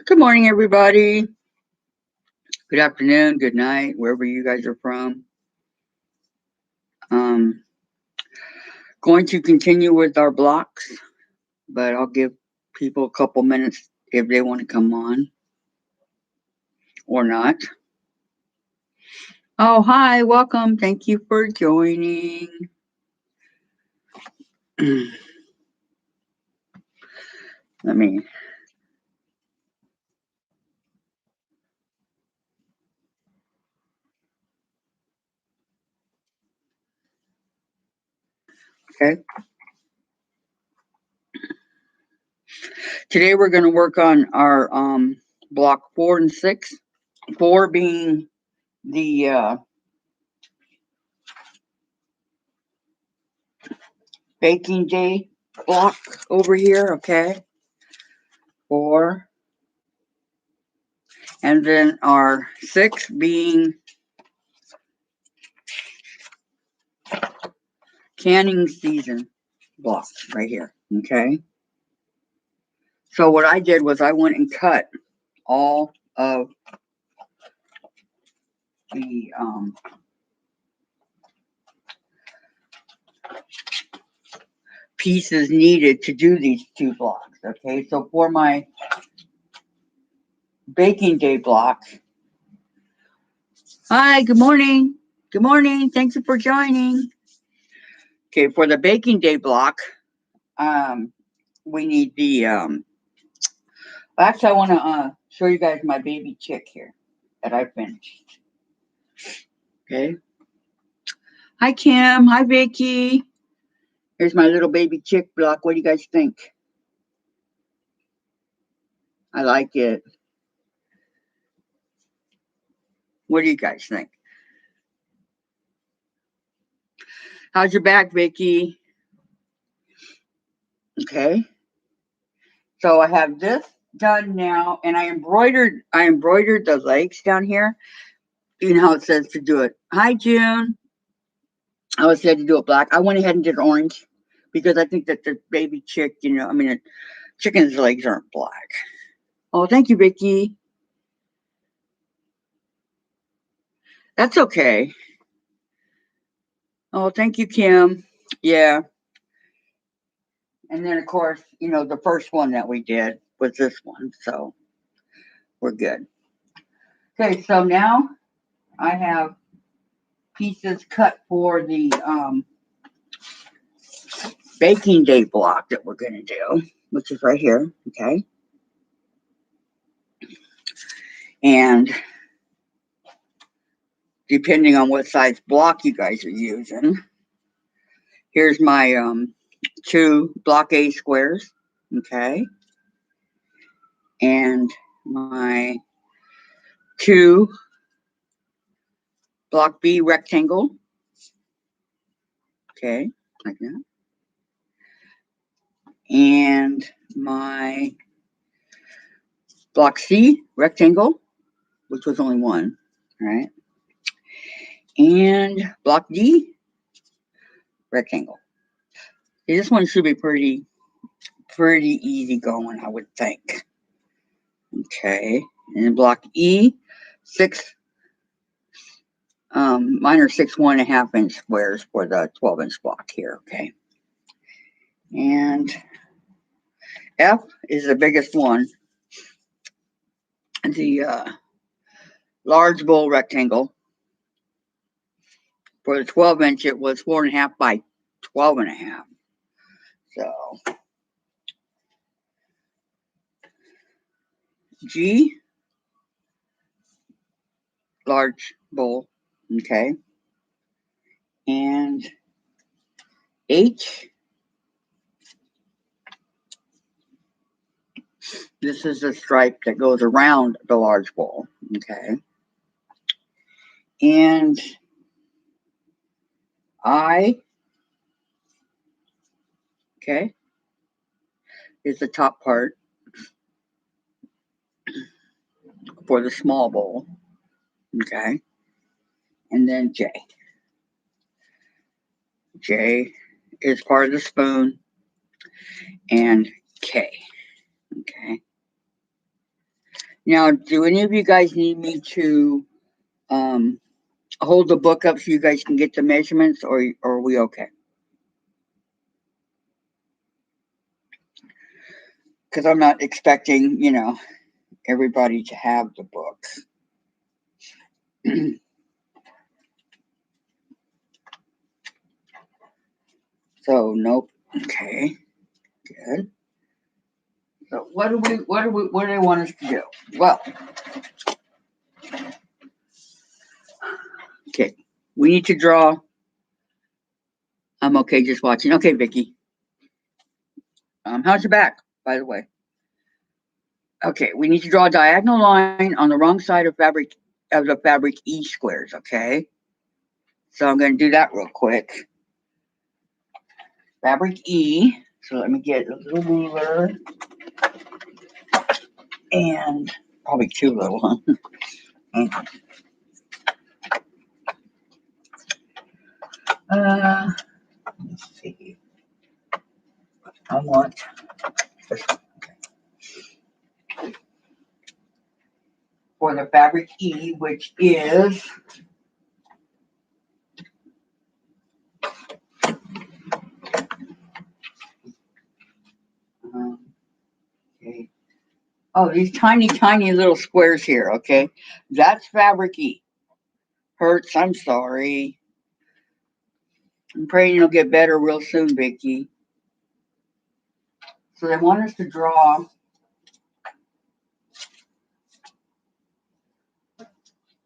Good morning, everybody. Good afternoon, good night, wherever you guys are from. Um, Going to continue with our blocks, but I'll give people a couple minutes if they want to come on or not. Oh, hi, welcome. Thank you for joining. Let me. Okay. Today we're going to work on our block 4 and 6. 4 being the baking day block over here. Okay. 4. And then our 6 being canning season block right here. Okay. So what I did was I went and cut all of the pieces needed to do these 2 blocks. Okay. So for my baking day block, hi, good morning. Good morning. Thank you for joining. Okay. For the baking day block, um, we need the, actually, I want to show you guys my baby chick here that I finished. Okay. Hi, Kim. Hi, Vicky. Here's my little baby chick block. What do you guys think? I like it. What do you guys think? How's your back, Vicky? Okay. So I have this done now, and I embroidered the legs down here. You know how it says to do it. Hi, June. I was said to do it black. I went ahead and did orange because I think that the baby chick, the chicken's legs aren't black. Oh, thank you, Vicky. That's okay. Oh, thank you, Kim. Yeah. And then, of course, the first one that we did was this one. So we're good. Okay, so now I have pieces cut for the baking day block that we're going to do, which is right here. Okay. And depending on what size block you guys are using, here's my 2 block A squares. Okay. And my 2 block B rectangle. Okay. Like that. And my block C rectangle, which was only 1. All right. And block D rectangle. Okay, this one should be pretty easy going, I would think. Okay. And block E, 6, mine are 6 1.5-inch squares for the 12-inch block here. Okay. And F is the biggest one. The large bowl rectangle. For the 12-inch, it was 4.5 by 12.5. So G, large bowl. Okay. And H, this is the stripe that goes around the large bowl. Okay. And I, okay, is the top part for the small bowl. Okay. And then J. J is part of the spoon. And K. Okay. Now, do any of you guys need me to um, hold the book up so you guys can get the measurements, or are we okay? Because I'm not expecting, everybody to have the book. So nope. Okay, good. So what do they want us to do? Well, okay, we need to draw. I'm okay just watching. Okay, Vicky. How's your back, by the way? Okay, we need to draw a diagonal line on the wrong side of the fabric E squares. Okay, so I'm going to do that real quick. Fabric E. So let me get a little ruler and probably too little, huh? Let's see. I want this for the fabric E, which is okay. Oh, these tiny, tiny little squares here. Okay, that's fabric E. Hurts. I'm sorry. I'm praying you'll get better real soon, Vicky. So they want us to draw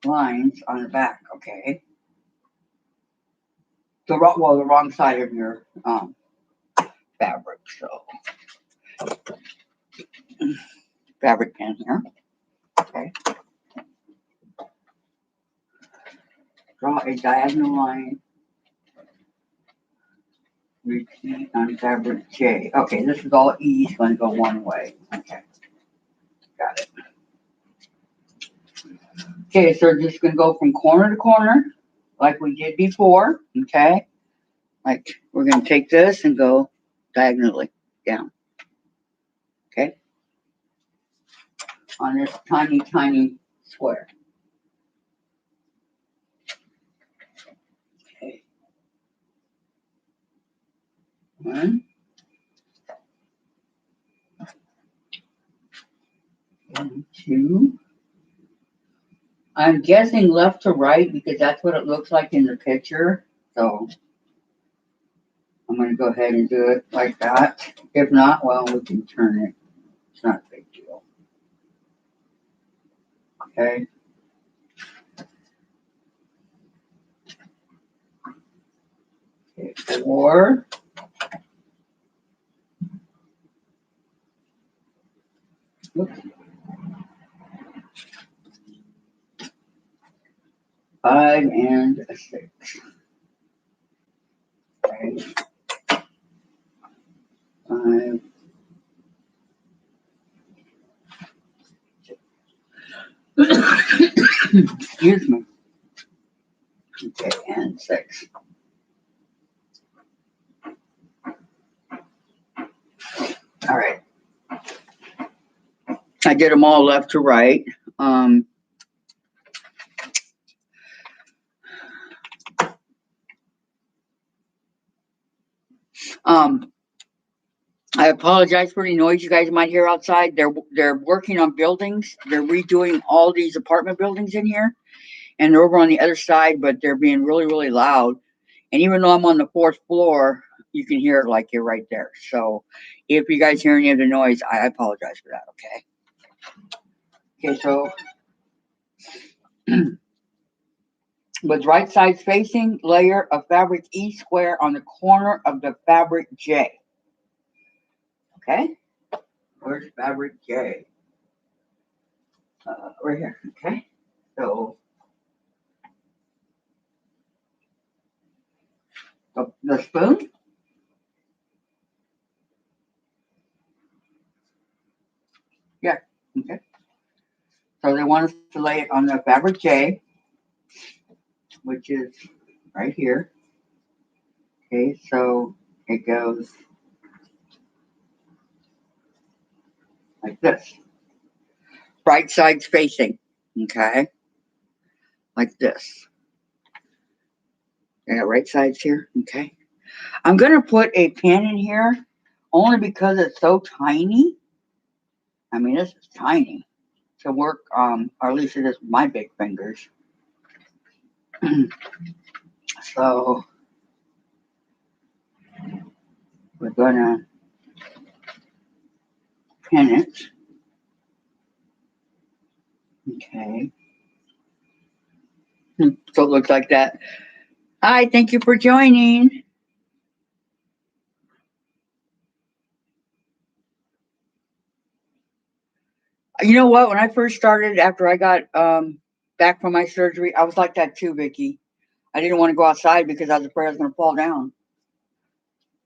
lines on the back. Okay. The wrong side of your fabric. So fabric pen here. Okay. Draw a diagonal line. Repeat on fabric J. Okay, this is all E is going to go one way. Okay, got it. Okay, so we're just going to go from corner to corner like we did before. Okay, like we're going to take this and go diagonally down. Okay, on this tiny, tiny square. Okay, one, two. I'm guessing left to right because that's what it looks like in the picture. So I'm going to go ahead and do it like that. If not, well, we can turn it. It's not a big deal. Okay. Okay, 4. Oops, 5 and a 6. Okay. 5. Excuse me. Okay, and 6. All right. I did them all left to right. Um, um, I apologize for any noise you guys might hear outside. They're working on buildings. They're redoing all these apartment buildings in here, and they're over on the other side, but they're being really, really loud. And even though I'm on the 4th floor, you can hear it like you're right there. So if you guys hear any of the noise, I apologize for that. Okay. Okay. So with right sides facing, layer of fabric E square on the corner of the fabric J. Okay. Where's fabric J? Right here. Okay. So the spoon. Yeah. Okay. So they want us to lay it on the fabric J, which is right here. Okay. So it goes like this. right sides facing. Okay, like this. I got right sides here. Okay, I'm gonna put a pin in here only because it's so tiny. I mean, this is tiny to work. Or at least it is with my big fingers. So we're gonna pin it. Okay. So it looks like that. Hi, thank you for joining. You know what? When I first started, after I got back from my surgery, I was like that too, Vicky. I didn't want to go outside because I was afraid I was going to fall down,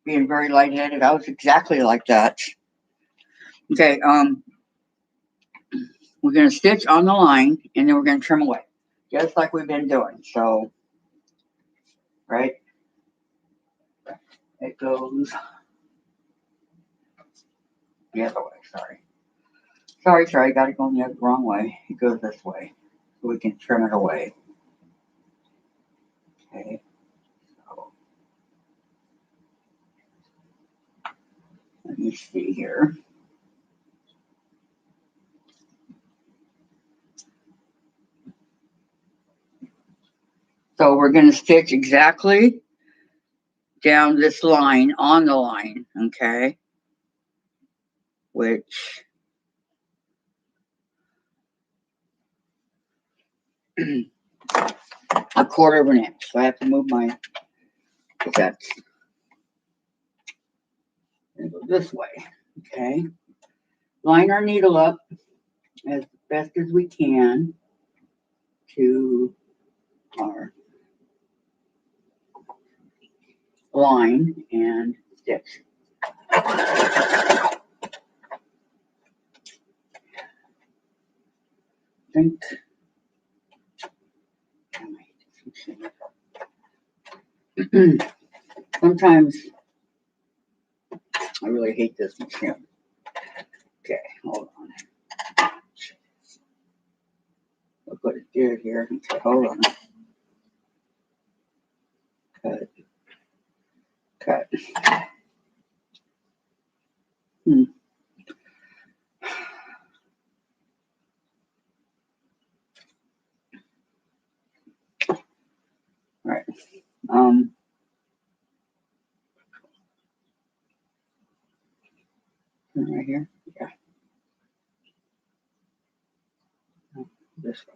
being very lightheaded. I was exactly like that. Okay, we're going to stitch on the line, and then we're going to trim away, just like we've been doing. So, right, it goes the other way. Sorry, got it going the wrong way. It goes this way, so we can trim it away. Okay, so let me see here. So we're going to stitch exactly down this line on the line, okay? Which a quarter of an inch. So I have to move my, because that's going to go this way, okay? Line our needle up as best as we can to our line and stitch. I think sometimes I really hate this machine. Okay, hold on. Look what it did here. Okay, hold on. Cut. Hmm. All right. Right here. Yeah. This way.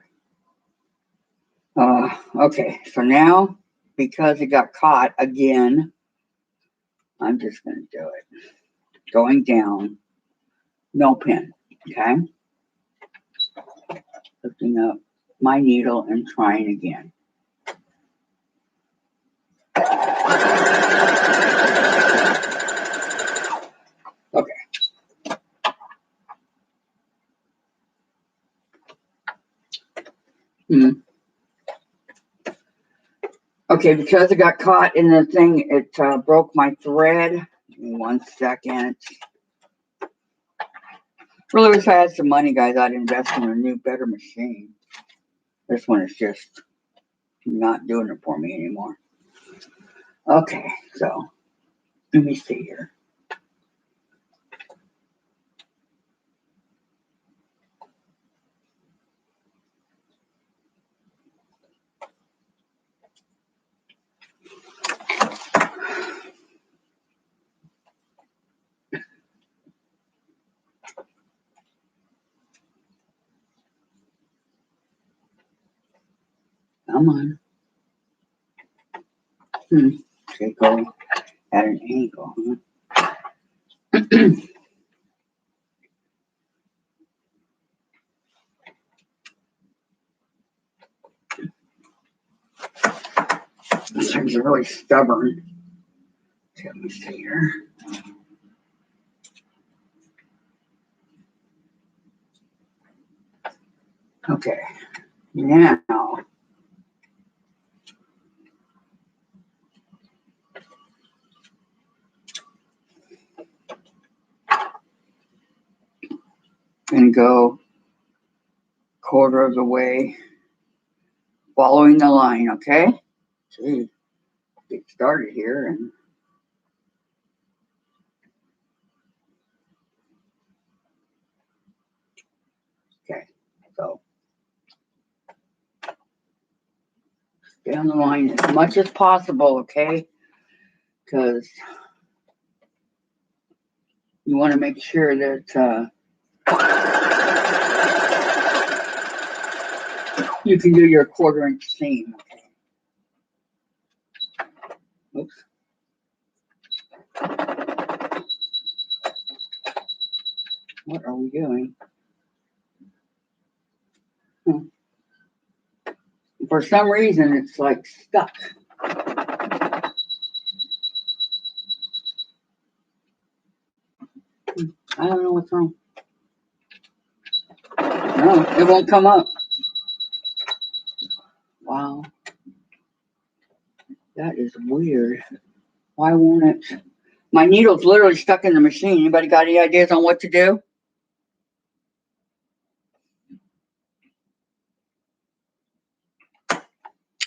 Okay, so now because it got caught again, I'm just going to do it. Going down, no pin, okay? Lifting up my needle and trying again. Okay. Hmm. Okay, because it got caught in the thing, it broke my thread. Give me 1 second. Really wish I had some money, guys. I'd invest in a new, better machine. This one is just not doing it for me anymore. Okay, so let me see here. Come on. Okay, go at an angle. These things are really stubborn. Okay, let me see here. Okay, now I'm gonna go quarter of the way, following the line, okay? See, get started here and okay, so stay on the line as much as possible, okay? Because you want to make sure that you can do your 1/4 inch seam. Oops. What are we doing? For some reason, it's like stuck. I don't know what's wrong. No, it won't come up. Wow. That is weird. Why won't it? My needle's literally stuck in the machine. Anybody got any ideas on what to do?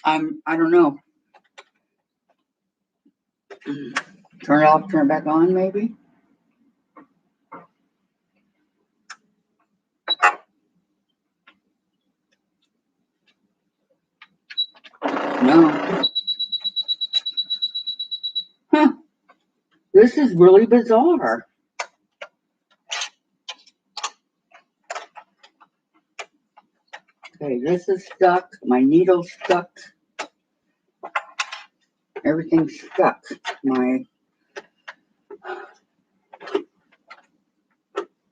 I don't know. Turn it off, turn it back on, maybe? No. Huh. This is really bizarre. Okay, this is stuck. My needle's stuck. Everything's stuck. Okay,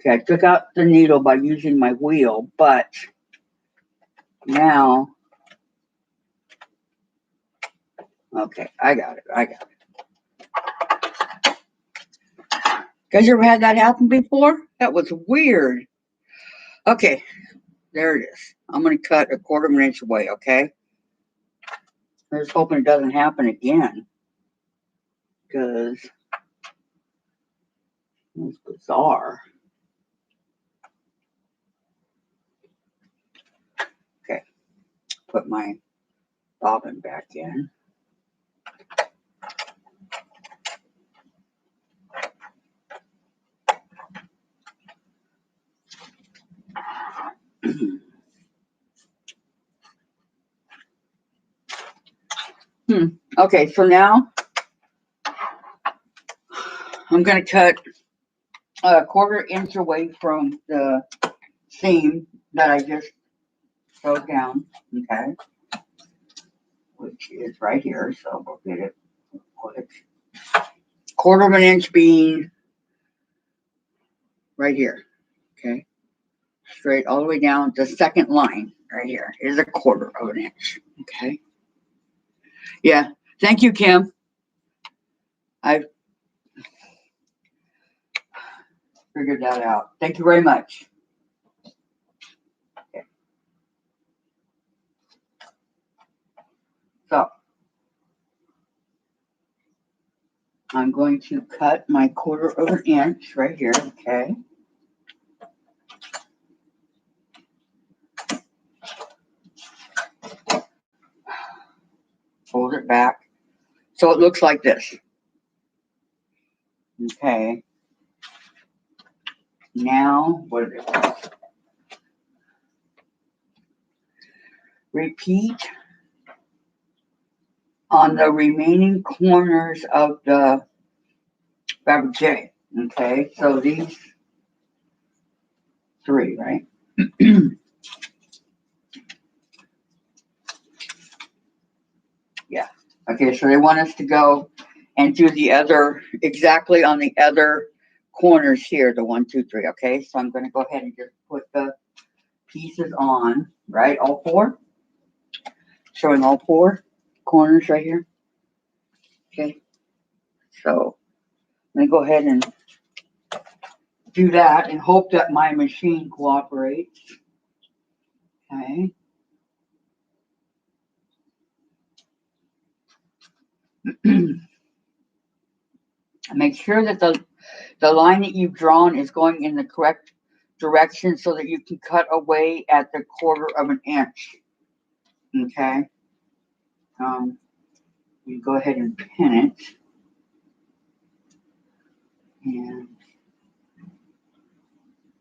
I took out the needle by using my wheel, but now, okay, I got it. Guys ever had that happen before? That was weird. Okay, there it is. I'm going to cut 1/4 inch away, okay? I'm just hoping it doesn't happen again. Because it's bizarre. Okay, put my bobbin back in. Okay, so now I'm going to cut 1/4 inch away from the seam that I just sewed down, okay, which is right here. So we'll get it quick. 1/4 inch being right here, okay, straight all the way down. The second line right here is 1/4 inch, okay. Yeah, thank you, Kim. I figured that out. Thank you very much. Okay. So I'm going to cut my 1/4 inch right here, okay. Fold it back so it looks like this. Okay. Now, what is it? Repeat on the remaining corners of the Fabergé. Okay, so these 3, right? Yeah. Okay, so they want us to go and do the other, exactly on the other corners here, the 1, 2, 3. Okay, so I'm going to go ahead and just put the pieces on, right? All 4. Showing all 4 corners right here. Okay, so I'm going to go ahead and do that and hope that my machine cooperates. Okay. Make sure that the line that you've drawn is going in the correct direction so that you can cut away at the 1/4 inch. Okay. You go ahead and pin it. And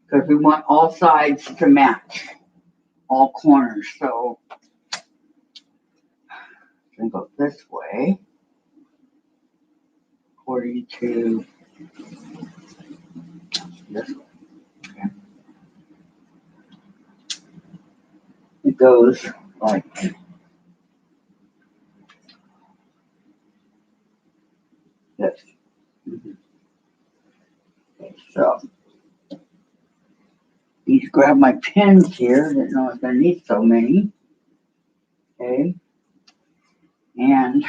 because we want all sides to match, all corners. So I'm going to go this way, according to this way. Okay. It goes like this. Okay, so need to grab my pins here. Didn't know I was going to need so many. Okay. And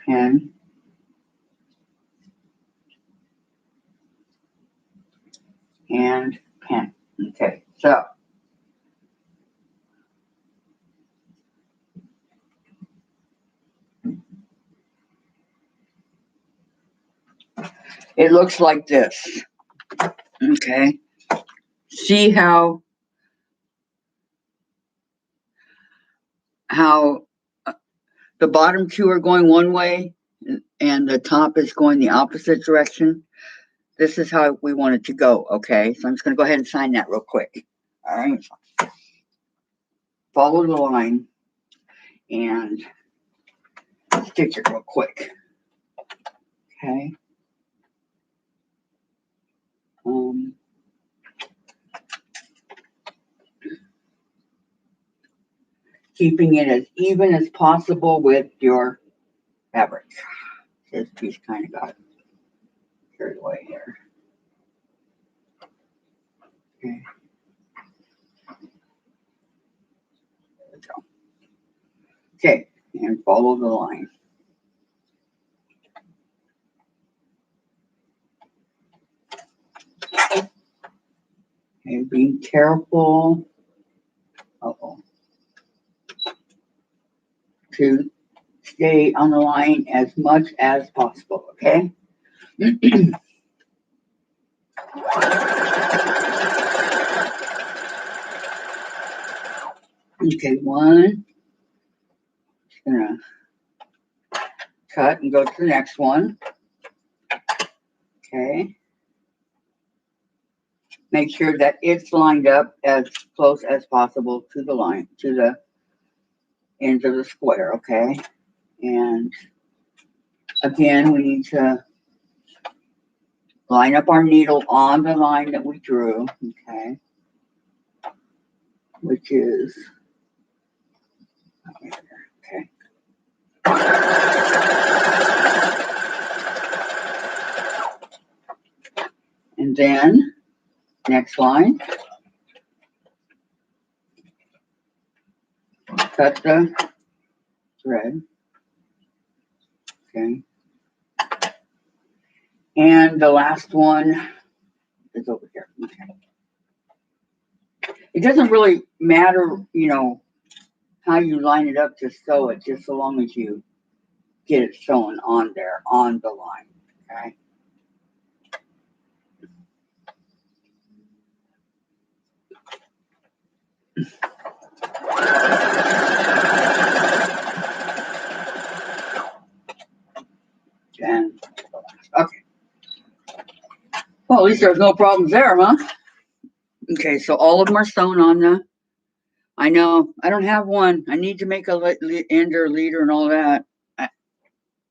pin. And pin. Okay. So it looks like this. Okay. See how the bottom two are going one way and the top is going the opposite direction? This is how we want it to go, okay? So I'm just going to go ahead and sign that real quick. All right. Follow the line and stitch it real quick. Okay. Keeping it as even as possible with your fabric. This piece kind of got carried away here. Okay. There we go. Okay, and follow the line. Okay, being careful. To stay on the line as much as possible, okay? Okay, one. Just gonna cut and go to the next one. Okay. Make sure that it's lined up as close as possible to the line, to the ends of the square, okay? And again, we need to line up our needle on the line that we drew, okay? Which is, okay. And then, next line, cut the thread, okay? And the last one is over here, okay? It doesn't really matter, you know, how you line it up to sew it, just so long as you get it sewn on there, on the line, okay? And, okay. Well, at least there's no problems there, huh? Okay, so all of them are sewn on the, I know, I don't have one. I need to make a ender, leader, and all that. I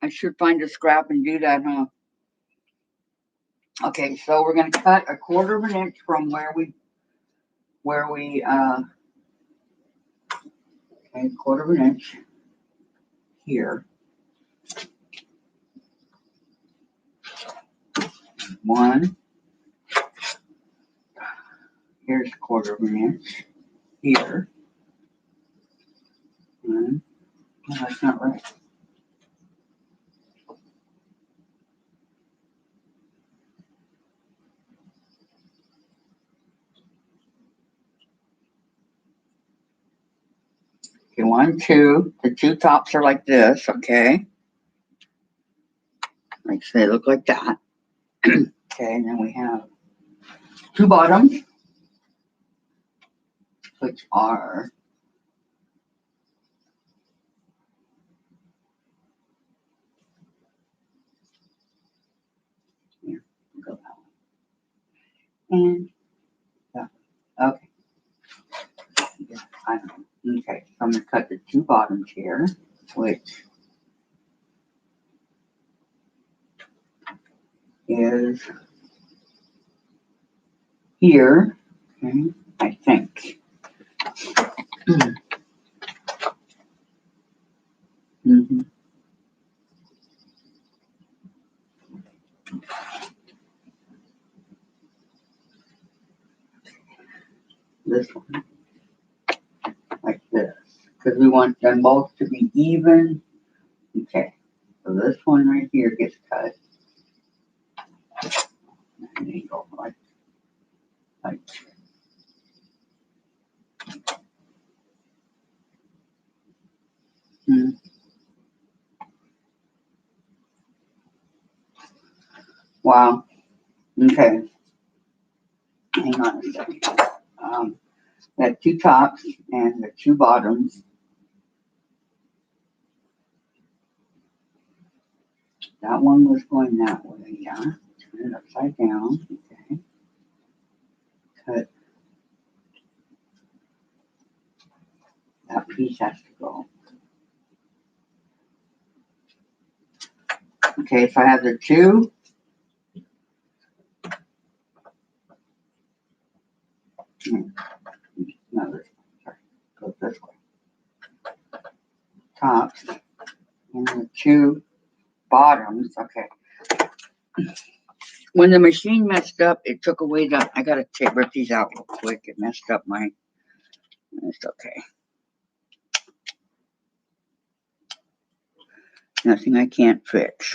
should find a scrap and do that, huh? Okay, so we're going to cut a 1/4 inch from where we, okay, 1/4 inch here. One. Here's 1/4 inch here. One. No, that's not right. Okay, 1, 2. The two tops are like this, okay? Makes it look like that. Okay, and then we have two bottoms, which are here. Go that way. And that way. Okay. Yeah, I don't know. Okay, so I'm gonna cut the two bottoms here, which is here. Okay, I think. Mm-hmm. This one, like this, because we want them both to be even. Okay, so this one right here gets cut. And then go like. Hmm. Wow. Okay. Hang on a second. Got two tops and the two bottoms. That one was going that way, yeah. Turn it upside down. Okay. Cut. That piece has to go. Okay, so I have the two. No, this sorry. Go this way. Tops. And the two bottoms. Okay. When the machine messed up, it took away the. I gotta rip these out real quick. It messed up my. It's okay. Nothing I can't fix.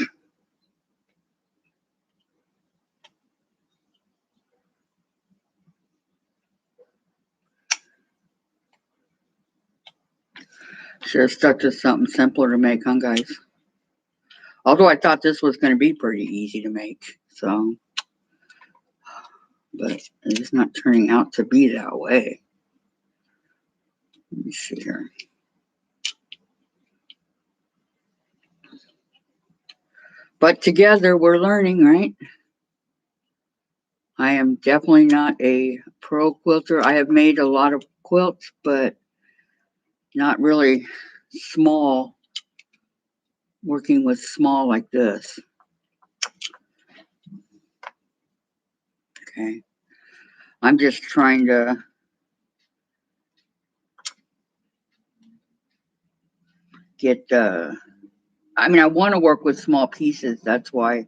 Should have stuck to something simpler to make, huh, guys? Although I thought this was going to be pretty easy to make, so, but it's not turning out to be that way. Let me see here. But together we're learning, right? I am definitely not a pro quilter. I have made a lot of quilts, but not really small, working with small like this. Okay. I'm just trying to get, I mean, I want to work with small pieces, that's why,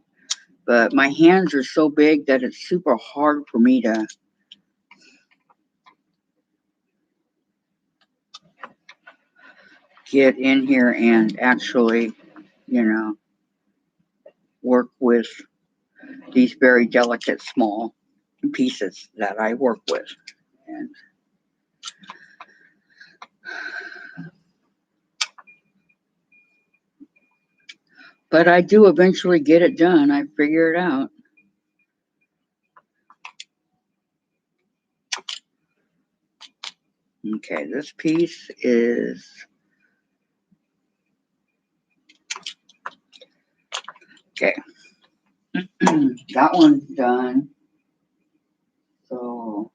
but my hands are so big that it's super hard for me to get in here and actually, you know, work with these very delicate small pieces that I work with. And but I do eventually get it done. I figure it out. Okay, this piece is okay. That one's done. So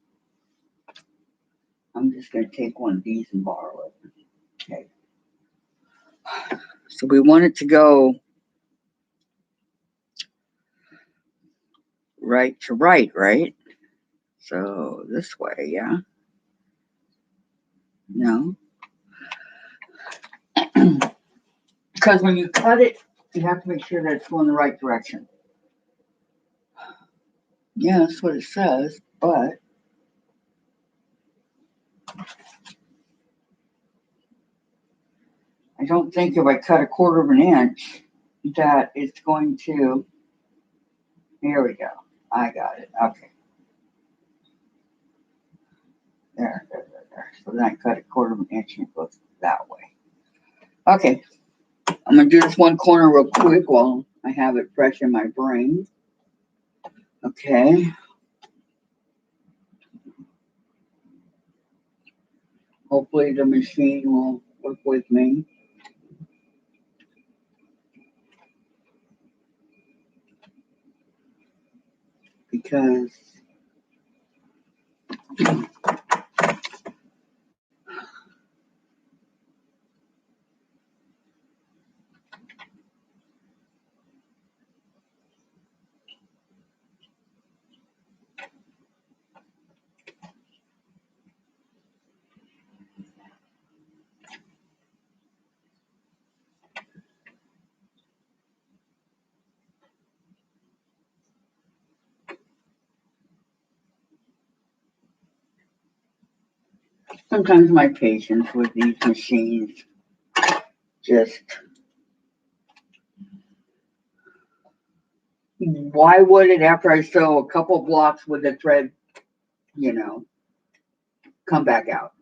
I'm just gonna take one of these and borrow it. Okay. So we want it to go right to right, right? So this way, yeah. No. Because when you cut it, you have to make sure that it's going the right direction. Yeah, that's what it says, but I don't think if I cut a quarter of an inch that it's going to. Here we go. I got it. Okay. There. So then I cut a quarter of an inch and it goes that way. Okay. I'm going to do this one corner real quick while I have it fresh in my brain. Okay. Hopefully the machine will work with me. Because sometimes my patience with these machines just, why would it, after I sew a couple blocks with the thread, come back out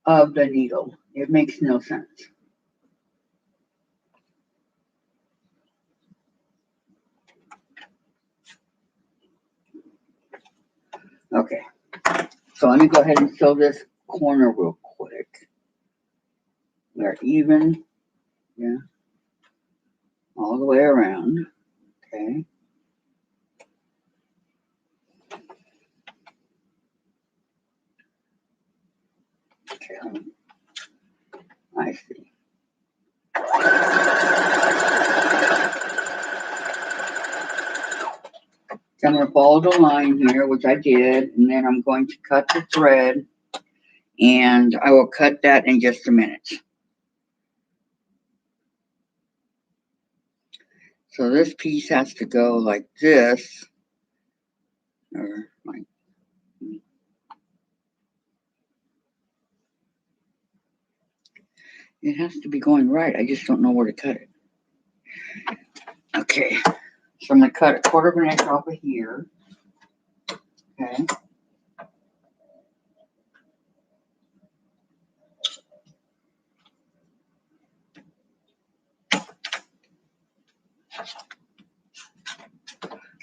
of the needle? It makes no sense. Okay, so let me go ahead and sew this corner real quick. We're even, yeah, all the way around. Okay. Okay, I see. So I'm going to follow the line here, which I did, and then I'm going to cut the thread, and I will cut that in just a minute. So this piece has to go like this, or like, it has to be going right. I just don't know where to cut it. Okay, so I'm going to cut a quarter of an inch off of here. Okay.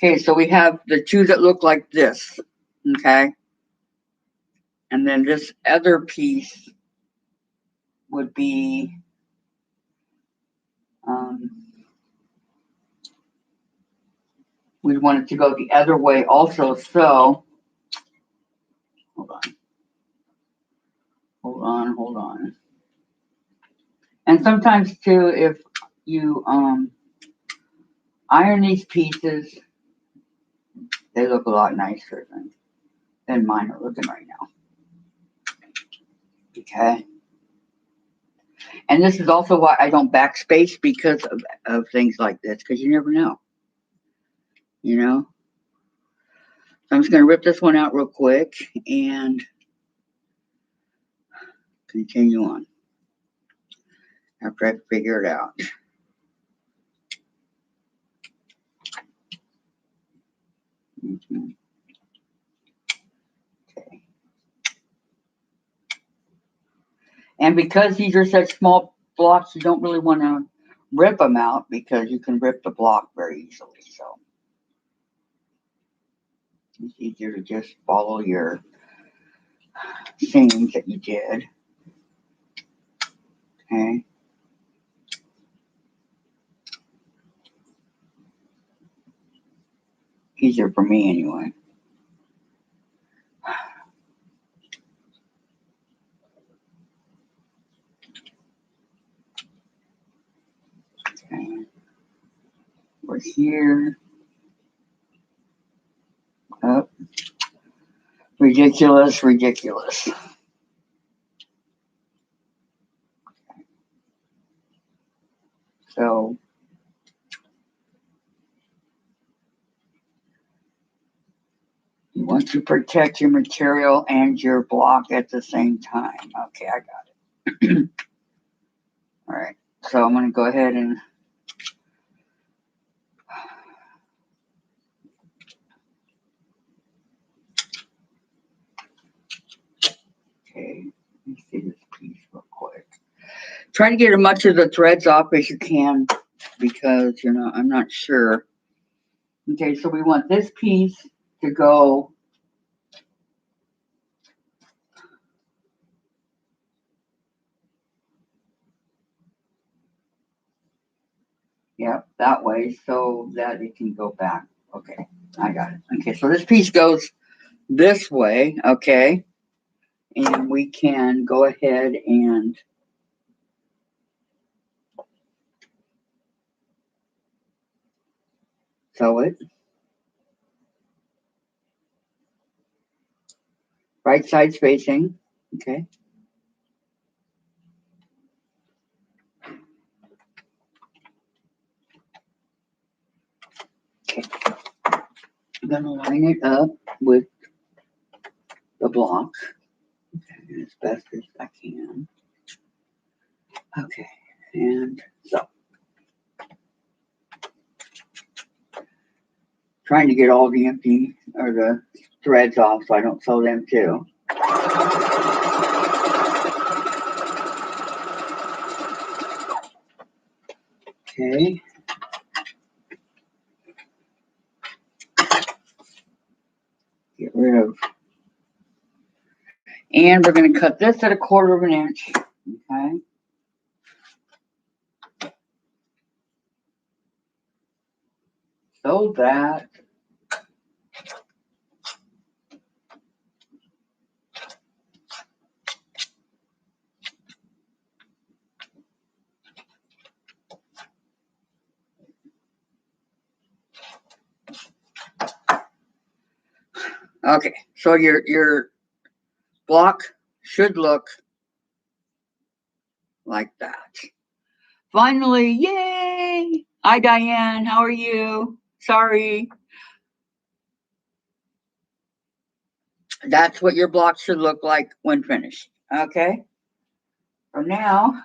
Okay, so we have the two that look like this. Okay. And then this other piece would be, we'd want it to go the other way also. So, hold on. And sometimes too, if you iron these pieces, they look a lot nicer than mine are looking right now. Okay. And this is also why I don't backspace, because of things like this, because you never know. So I'm just going to rip this one out real quick and continue on after I figure it out. Okay. And because these are such small blocks, you don't really want to rip them out, because you can rip the block very easily. So it's easier to just follow your seams that you did. Okay. Easier for me anyway. Okay. We're here. Oh, ridiculous. So you want to protect your material and your block at the same time. Okay, I got it. All right. So I'm going to go ahead and okay, let me see this piece real quick. Try to get as much of the threads off as you can because, I'm not sure. Okay, so we want this piece to go that way so that it can go back. Okay, I got it. Okay, so this piece goes this way, okay? And we can go ahead and sew it. Right side spacing, okay? Okay. I'm going to line it up with the block as best as I can. Okay, and so trying to get all the empty or the threads off so I don't sew them too. Okay. Get rid of. And we're going to cut this at 1/4 of an inch. Okay. So that okay, so your block should look like that. Finally, yay! Hi Diane, how are you? Sorry. That's what your block should look like when finished. Okay. So now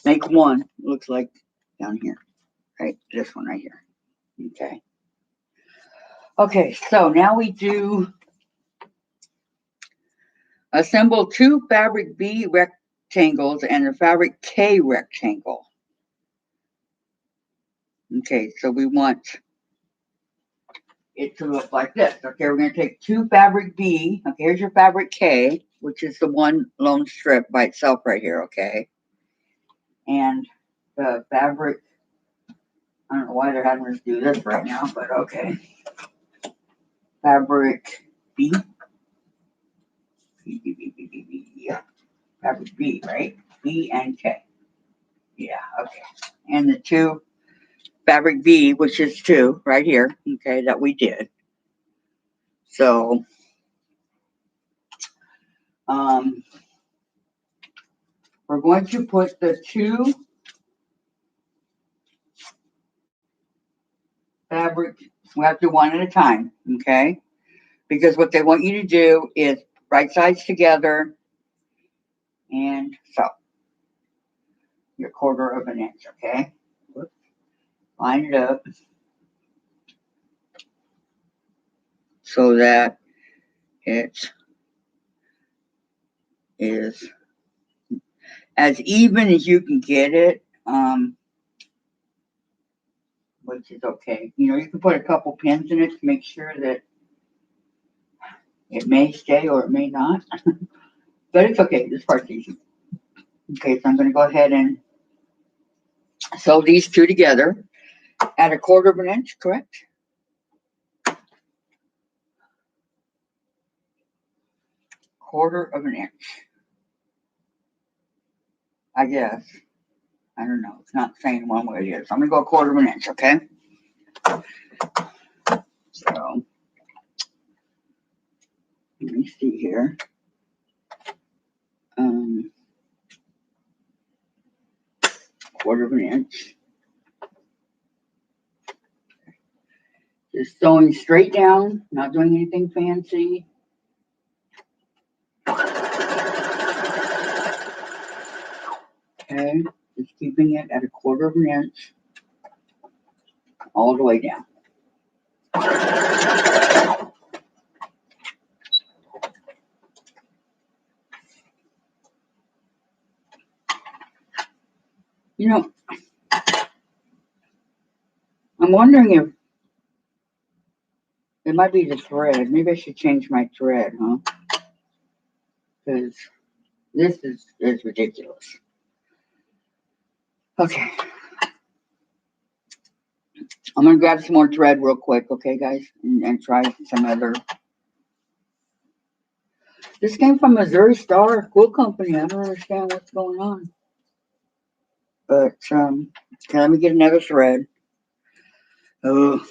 make one. Looks like down here. Right, this one right here. Okay. Okay, so now we do assemble 2 fabric B rectangles and a fabric K rectangle. Okay, so we want it to look like this. Okay, we're going to take 2 fabric B. Okay, here's your fabric K, which is the one lone strip by itself right here, okay? And the fabric, I don't know why they're having us do this right now, but okay. Fabric B. Yeah. Fabric B, right? B and K. Yeah, okay. And the 2 fabric B, which is 2 right here, okay, that we did. So, we're going to put the 2 fabric, we have to do one at a time, okay? Because what they want you to do is right sides together and sew your 1/4 of an inch, okay? Line it up so that it is as even as you can get it, which is okay. You can put a couple pins in it to make sure that it may stay or it may not. But it's okay. This part's easy. Okay, so I'm going to go ahead and sew these 2 together at 1/4 of an inch, correct? 1/4 of an inch. I guess. I don't know. It's not saying one way or the other. So I'm going to go 1/4 of an inch, okay? So, let me see here. 1/4 of an inch. Just sewing straight down, not doing anything fancy. Okay, just keeping it at 1/4 of an inch all the way down. You know, I'm wondering if it might be the thread. Maybe I should change my thread, huh? Because this is ridiculous. Okay. I'm going to grab some more thread real quick, okay, guys? And try some other. This came from Missouri Star Quilt Company. I don't understand what's going on. But, okay, let me get another thread. Oh.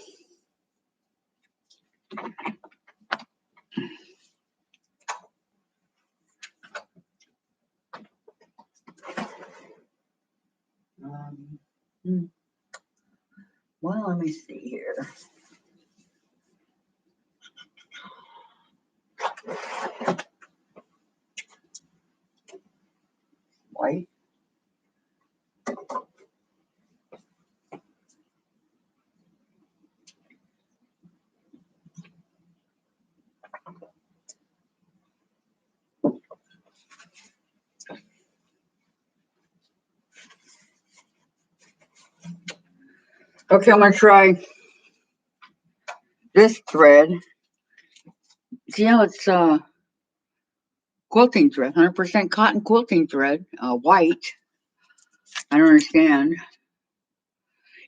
Hmm. Well, let me see here. White. Okay, I'm going to try this thread. See how it's quilting thread, 100% cotton quilting thread, white. I don't understand.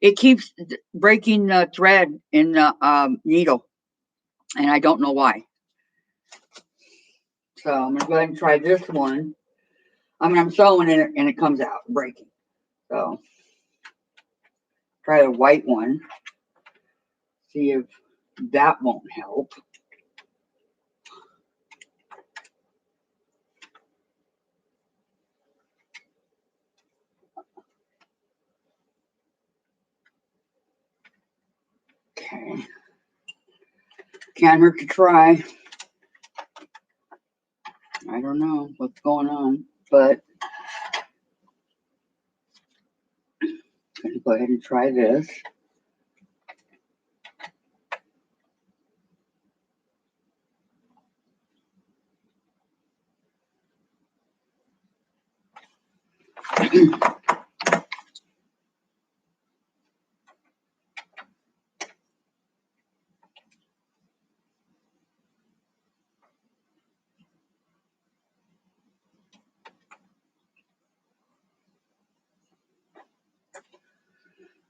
It keeps breaking the thread in the needle, and I don't know why. So I'm going to go ahead and try this one. I mean, I'm sewing it and it comes out breaking. So try the white one. See if that won't help. Okay. Can't hurt to try. I don't know what's going on, but I'm going to go ahead and try this.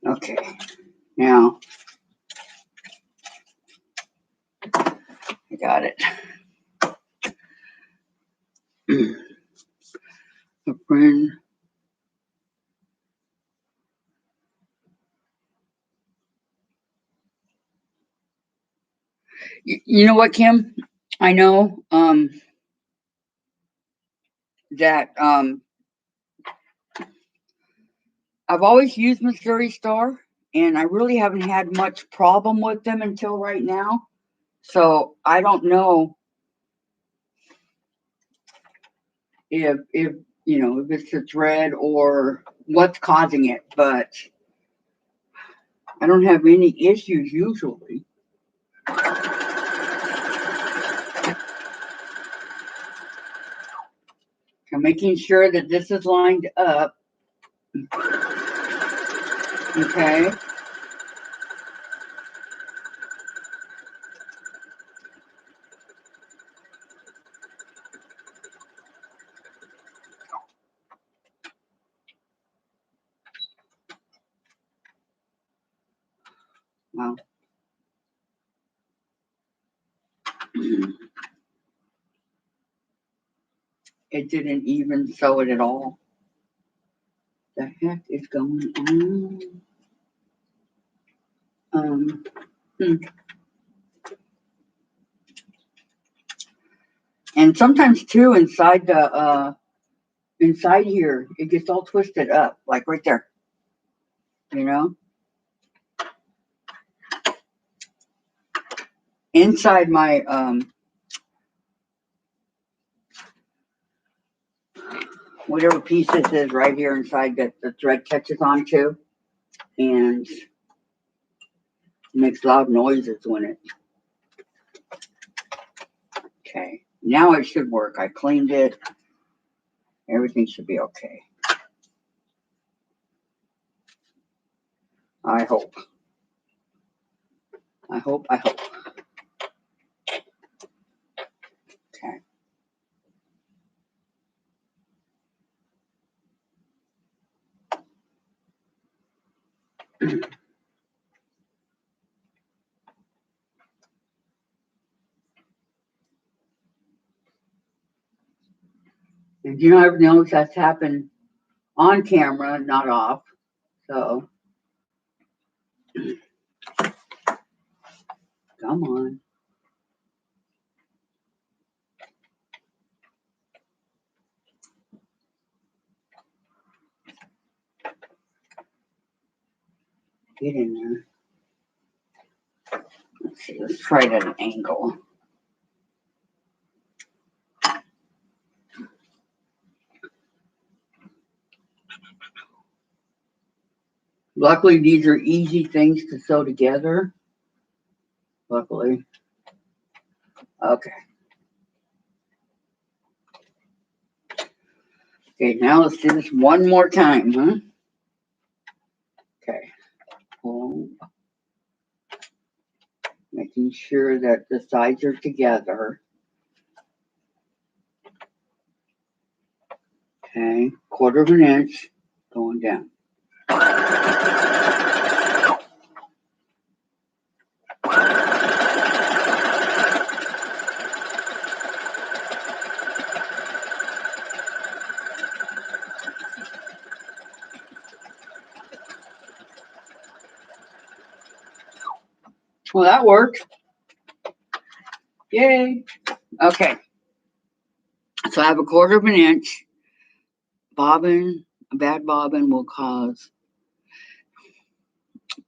Okay, now I got it. A friend. You know what, Kim? I know that I've always used Missouri Star, and I really haven't had much problem with them until right now. So I don't know if you know if it's the thread or what's causing it, but I don't have any issues usually. I'm making sure that this is lined up. Okay. Well, it didn't even sew it at all. The heck is going on? Hmm. And sometimes too, inside here, it gets all twisted up, like right there. You know, inside my whatever piece this is, right here inside that the thread catches onto, and makes loud noises when it. Okay, now it should work. I cleaned it. Everything should be okay. I hope. I hope. Okay. And you know, everything else that's happened on camera, not off. So, come on. Get in there. Let's see, let's try it at an angle. Luckily, these are easy things to sew together. Luckily. Okay. Okay, now let's do this one more time, huh? Okay. Pull. Making sure that the sides are together. Okay, 1/4 of an inch going down. Well, that worked. Yay. Okay. So I have 1/4 of an inch. Bobbin, a bad bobbin will cause,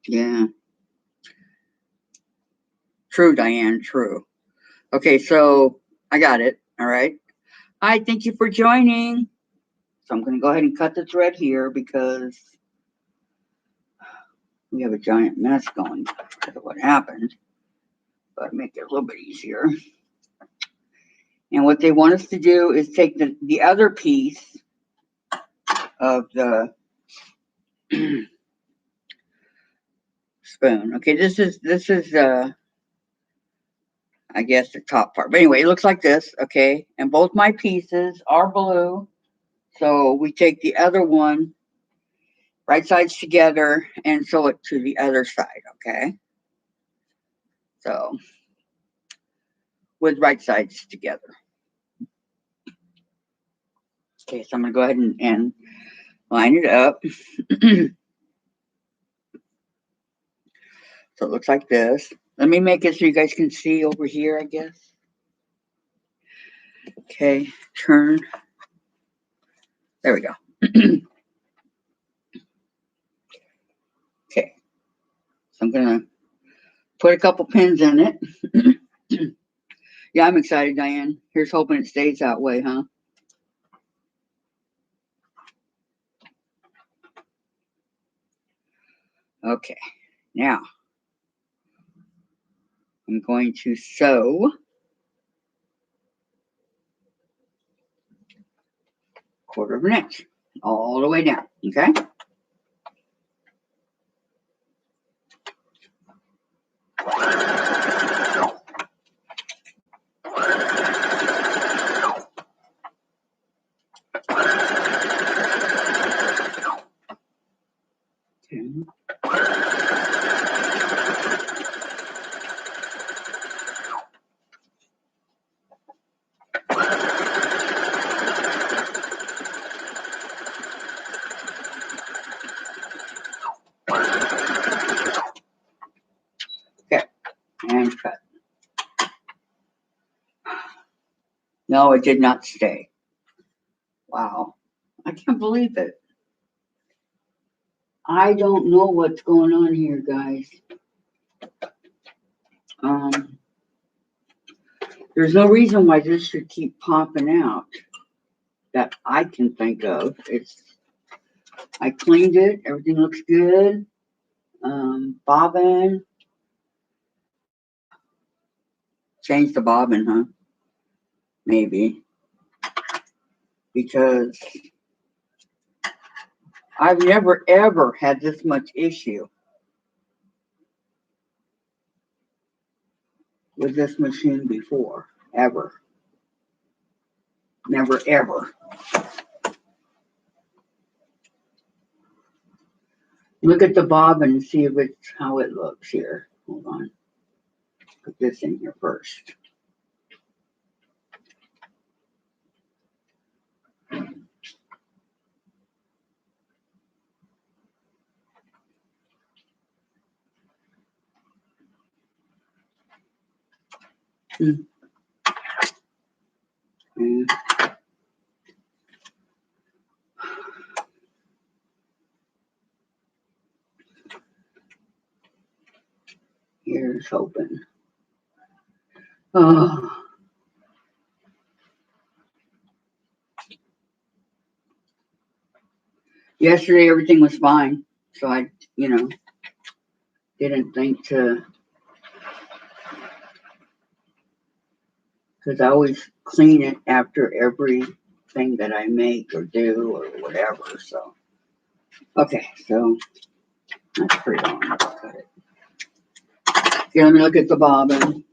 yeah. True, Diane, true. Okay, so I got it. All right. Hi, thank you for joining. So I'm going to go ahead and cut the thread here because we have a giant mess going because of what happened. But make it a little bit easier. And what they want us to do is take the other piece of the spoon. Okay, this is I guess the top part. But anyway, it looks like this, okay? And both my pieces are blue. So we take the other one, right sides together, and sew it to the other side, okay? So with right sides together. Okay, so I'm gonna go ahead and line it up. So it looks like this. Let me make it so you guys can see over here, I guess. Okay, turn. There we go. Okay, so I'm gonna put a couple pins in it. Yeah, I'm excited, Diane. Here's hoping it stays that way, huh? Okay, now I'm going to sew 1/4 of an inch all the way down, okay? Okay, and cut. No, it did not stay. Wow, I can't believe it. I don't know what's going on here, guys. There's no reason why this should keep popping out that I can think of. I cleaned it, everything looks good. Bobbin. Change the bobbin, huh? Maybe. Because I've never ever had this much issue. with this machine before, ever. Never ever. Look at the bobbin and see if it's how it looks here. Hold on. Put this in here first. And here's open. Oh. Yesterday everything was fine, so I, didn't think to, because I always clean it after everything that I make or do or whatever. So, okay, so that's pretty long. Let's cut it. Okay, let me look at the bobbin.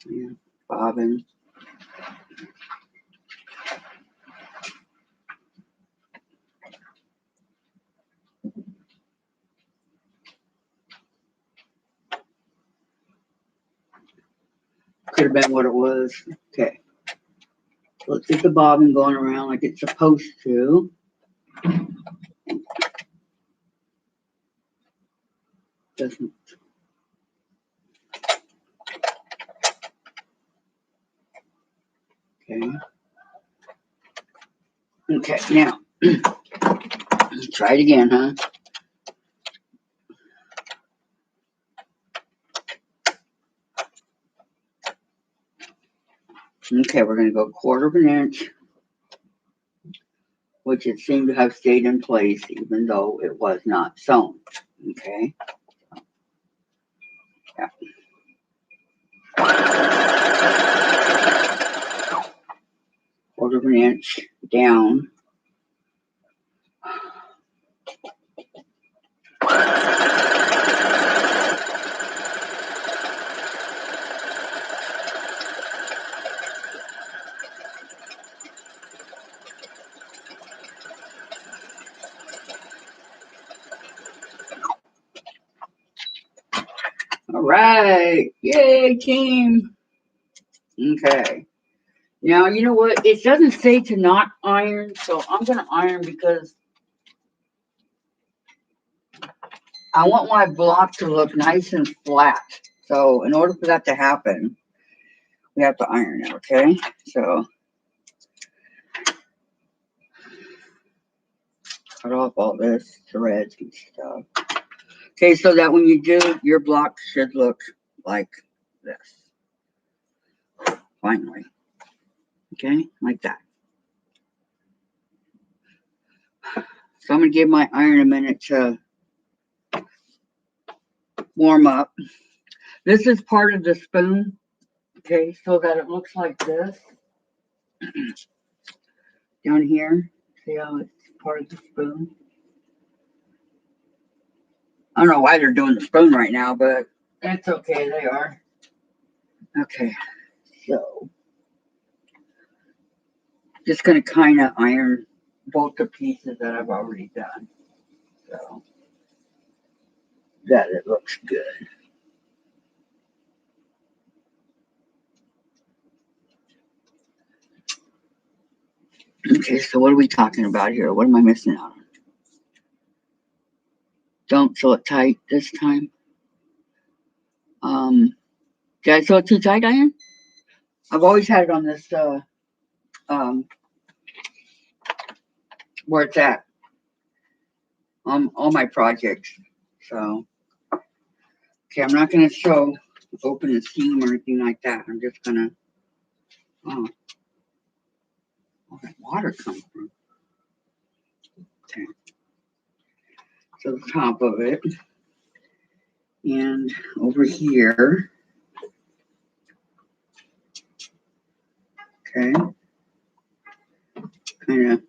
Yeah, bobbin. Could have been what it was. Okay. Let's get the bobbin going around like it's supposed to. Doesn't. Okay. Okay, now, try it again, huh? Okay, we're going to go 1/4 of an inch, which it seemed to have stayed in place even though it was not sewn. Okay. Yeah. 1/4 of an inch down. All right. Yay, team. Okay. Now, you know what? It doesn't say to not iron, so I'm going to iron because I want my block to look nice and flat. So in order for that to happen, we have to iron it, okay? So cut off all this threads and stuff. Okay, so that when you do, your block should look like this. Finally. Okay, like that. So I'm going to give my iron a minute to warm up. This is part of the spoon, okay, so that it looks like this. Down here, see how it's part of the spoon? I don't know why they're doing the spoon right now, but it's okay, they are. Okay, so just going to kind of iron both the pieces that I've already done, so that it looks good. Okay, so what are we talking about here? What am I missing out on? Don't sew it tight this time. Did I sew it too tight, Diane? I've always had it on this, where it's at, on all my projects. So, okay, I'm not going to sew open the seam or anything like that. I'm just going to, oh, where did water come from? Okay, so the top of it, and over here, okay, kind of,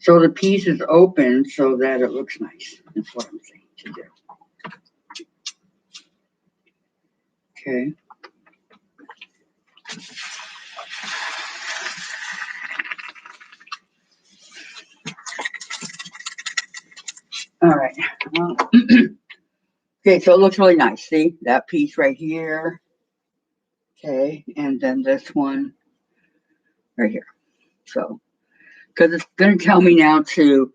so the piece is open so that it looks nice. That's what I'm saying to do. Okay. All right. Okay, so it looks really nice. See that piece right here? Okay, and then this one right here. So, because it's going to tell me now to.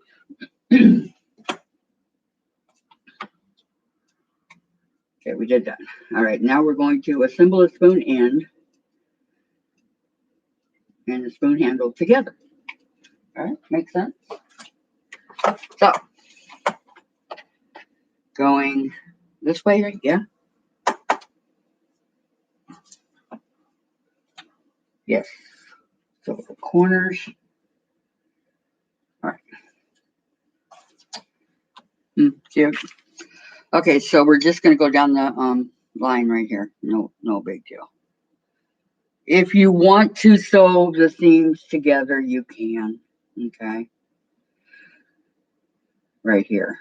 Okay, we did that. All right, now we're going to assemble the spoon end and the spoon handle together. All right, makes sense? So, going this way, right? Yeah. Yes. So the corners. All right. Cute. Okay, so we're just going to go down the line right here. No big deal. If you want to sew the seams together, you can. Okay. Right here.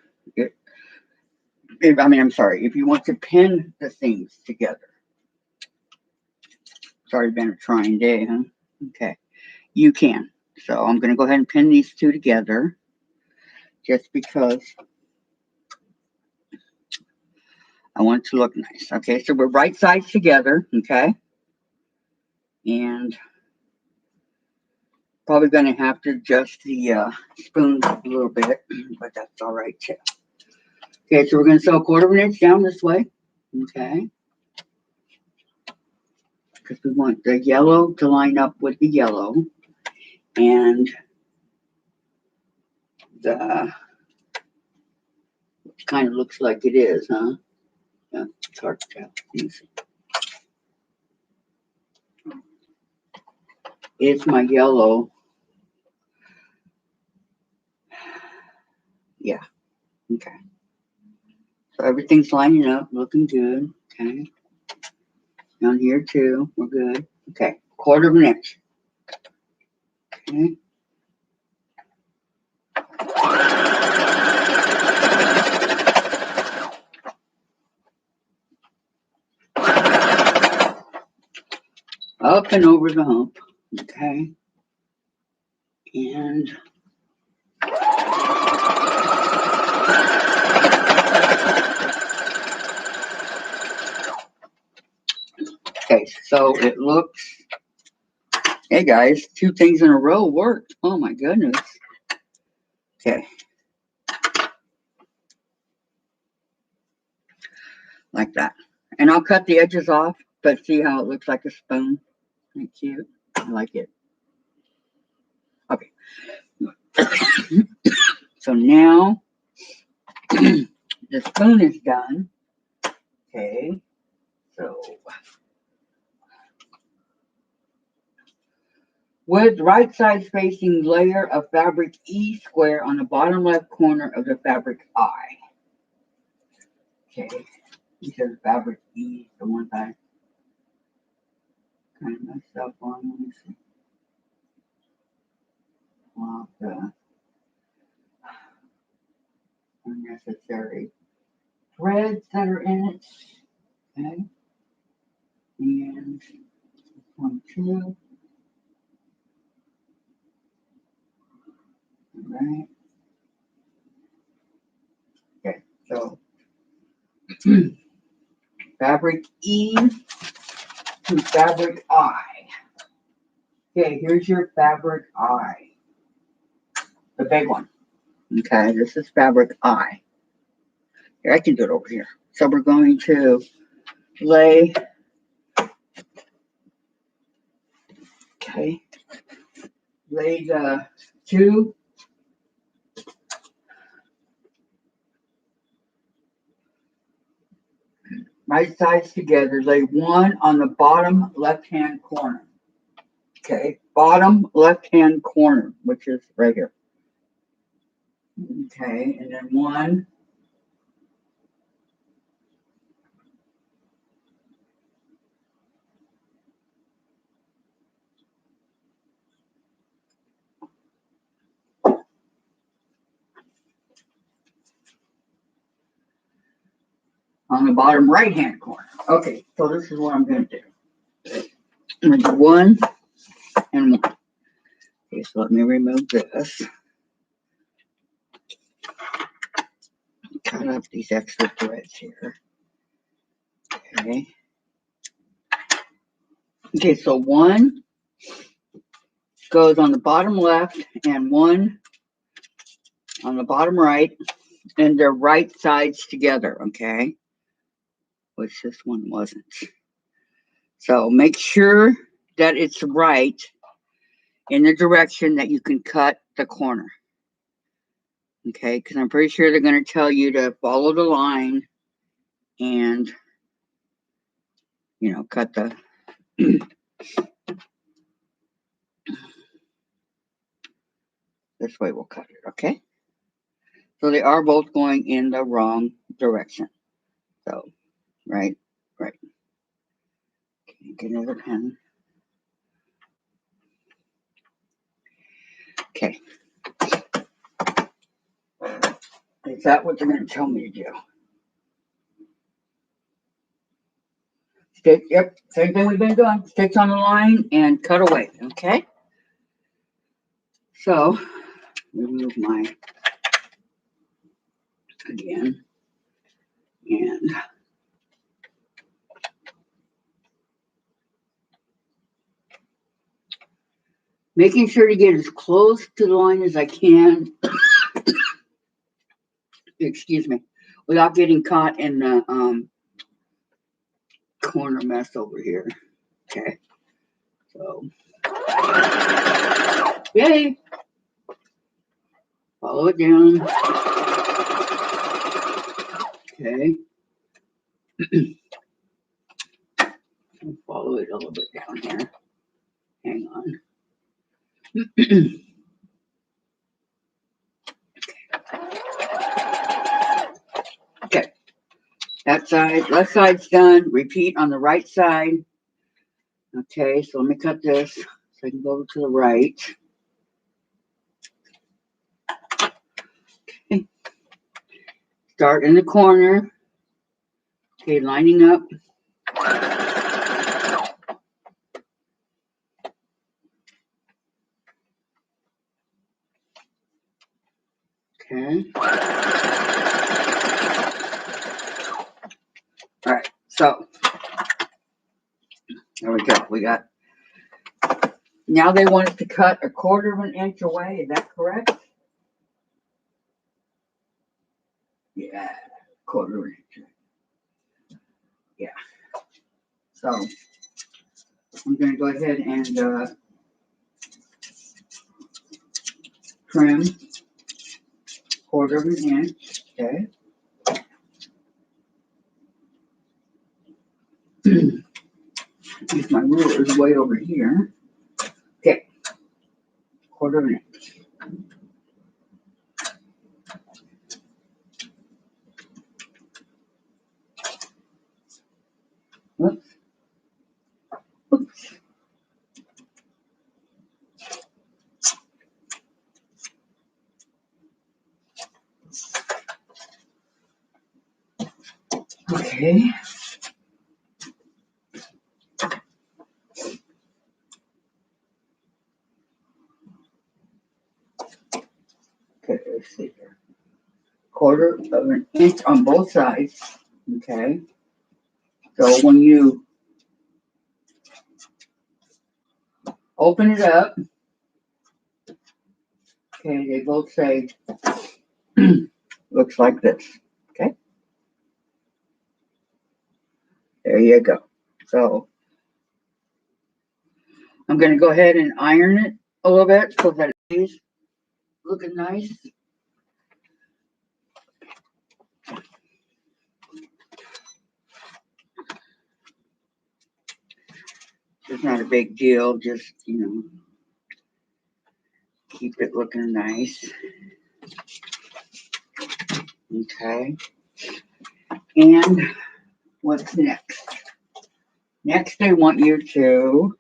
I'm sorry. If you want to pin the seams together. It's already been a trying day, huh? Okay. You can. So I'm going to go ahead and pin these two together just because I want it to look nice. Okay, so we're right sides together. Okay. And probably going to have to adjust the spoons a little bit, but that's all right too. Okay, so we're going to sew 1/4 inch down this way. Okay. Because we want the yellow to line up with the yellow. And the, which kind of looks like it is, huh? Yeah, it's hard to tell. Easy. It's my yellow. Yeah. Okay. So everything's lining up, looking good. Okay. Down here too, we're good. Okay. 1/4 inch. Okay. Up and over the hump. Okay. And okay, so it looks, hey guys, 2 things in a row worked. Oh my goodness. Okay. Like that. And I'll cut the edges off, but see how it looks like a spoon? Isn't it cute? I like it. Okay. So now the spoon is done. Okay. So with right side facing layer of fabric E square on the bottom left corner of the fabric I. Okay. He says fabric E, the one I kind of messed up on. Let me see. Well, the unnecessary threads that are in it. Okay. And 1, 2. All right. Okay. So fabric E to fabric I. Okay, here's your fabric I. The big one. Okay, this is fabric I. Here, I can do it over here. So we're going to lay, okay, lay the 2 right sides together. Lay 1 on the bottom left-hand corner. Okay, bottom left-hand corner, which is right here. Okay, and then 1 on the bottom right-hand corner. Okay, so this is what I'm going to do. I'm going to do 1 and 1. Okay, so let me remove this. Cut off these extra threads here. Okay. Okay, so 1 goes on the bottom left and 1 on the bottom right, and they're right sides together, okay? Which this one wasn't. So make sure that it's right in the direction that you can cut the corner. Okay, because I'm pretty sure they're going to tell you to follow the line and, you know, cut the this way we'll cut it, okay? So they are both going in the wrong direction. So, right. Okay, get another pen. Okay. Is that what they're going to tell me to do? Stick, yep, same thing we've been doing. Stitch on the line and cut away, okay? So, remove my, again, and making sure to get as close to the line as I can, excuse me, without getting caught in the corner mess over here, okay? So, yay! Follow it down. Okay. Follow it a little bit down here. Hang on. Okay. That side, left side's done. Repeat on the right side. Okay, so let me cut this so I can go to the right. Okay. Start in the corner. Okay, lining up. Okay. All right, so there we go. We got, now they want us to cut 1/4 of an inch away. Is that correct? Yeah, 1/4 of an inch. Yeah. So I'm going to go ahead and trim 1/4 of an inch. Okay. Use my ruler is way over here. Okay. 1/4 of an inch. Oops. Oops. Okay. Okay, let's see here. 1/4 of an inch on both sides. Okay. So when you open it up, okay, they both say looks like this. Okay. There you go. So I'm going to go ahead and iron it a little bit so that it's looking nice. It's not a big deal, just, you know, keep it looking nice. Okay. And what's next? Next, they want you to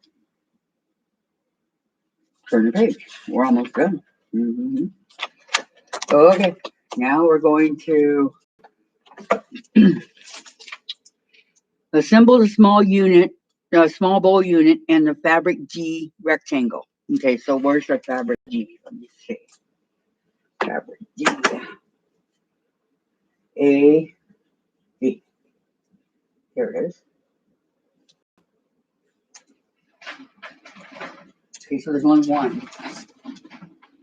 turn the page. We're almost done. Okay. Now we're going to Assemble the small unit, the small bowl unit, and the fabric G rectangle. Okay, so where's the fabric G? Let me see. Fabric G. A, D. Here it is. Okay, so there's only one.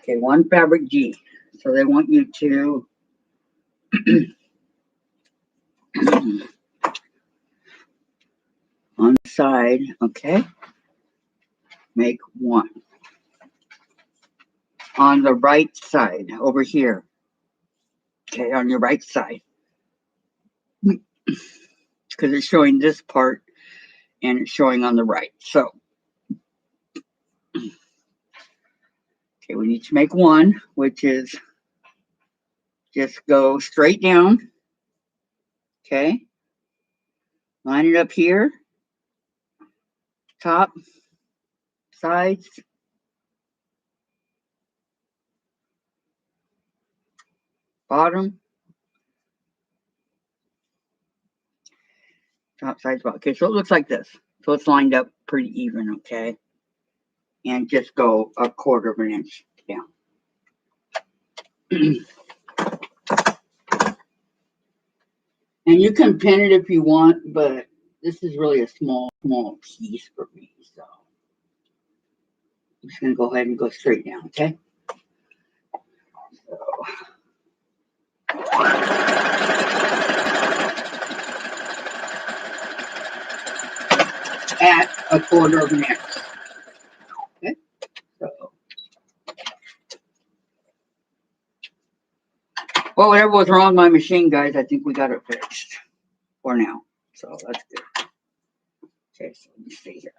Okay, one fabric G. So they want you to on the side, okay, make one. On the right side, over here. Okay, on your right side. Because it's showing this part and it's showing on the right. So, okay, we need to make one, which is just go straight down. Okay, line it up here, top, sides, bottom, top, sides, bottom. Okay, so it looks like this. So it's lined up pretty even, okay? And just go a quarter of an inch down. And you can pin it if you want, but this is really a small piece for me. So I'm just going to go ahead and go straight down, okay? So, at a quarter of an inch. Okay? So, well, whatever was wrong with my machine, guys, I think we got it fixed for now. So that's good. Okay, so let me see here.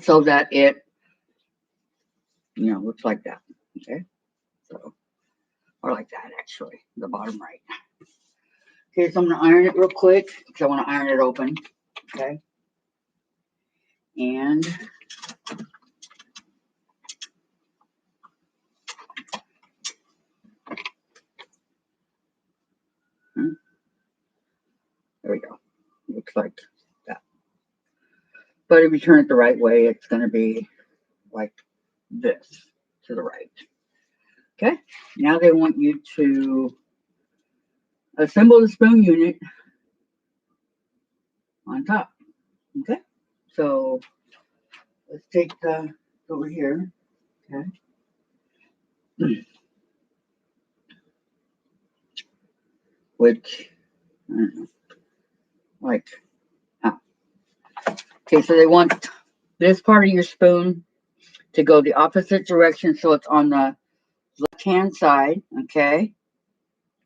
So that it, looks like that. Okay, so, or like that actually, the bottom right. Okay, so I'm gonna iron it real quick because I want to iron it open. Okay, and there we go. Looks like that. But if you turn it the right way, it's gonna be like this to the right. Okay, now they want you to assemble the spoon unit on top. Okay, so let's take the over here. Okay. Which, I don't know, like, okay, so they want this part of your spoon to go the opposite direction, so it's on the left-hand side, okay?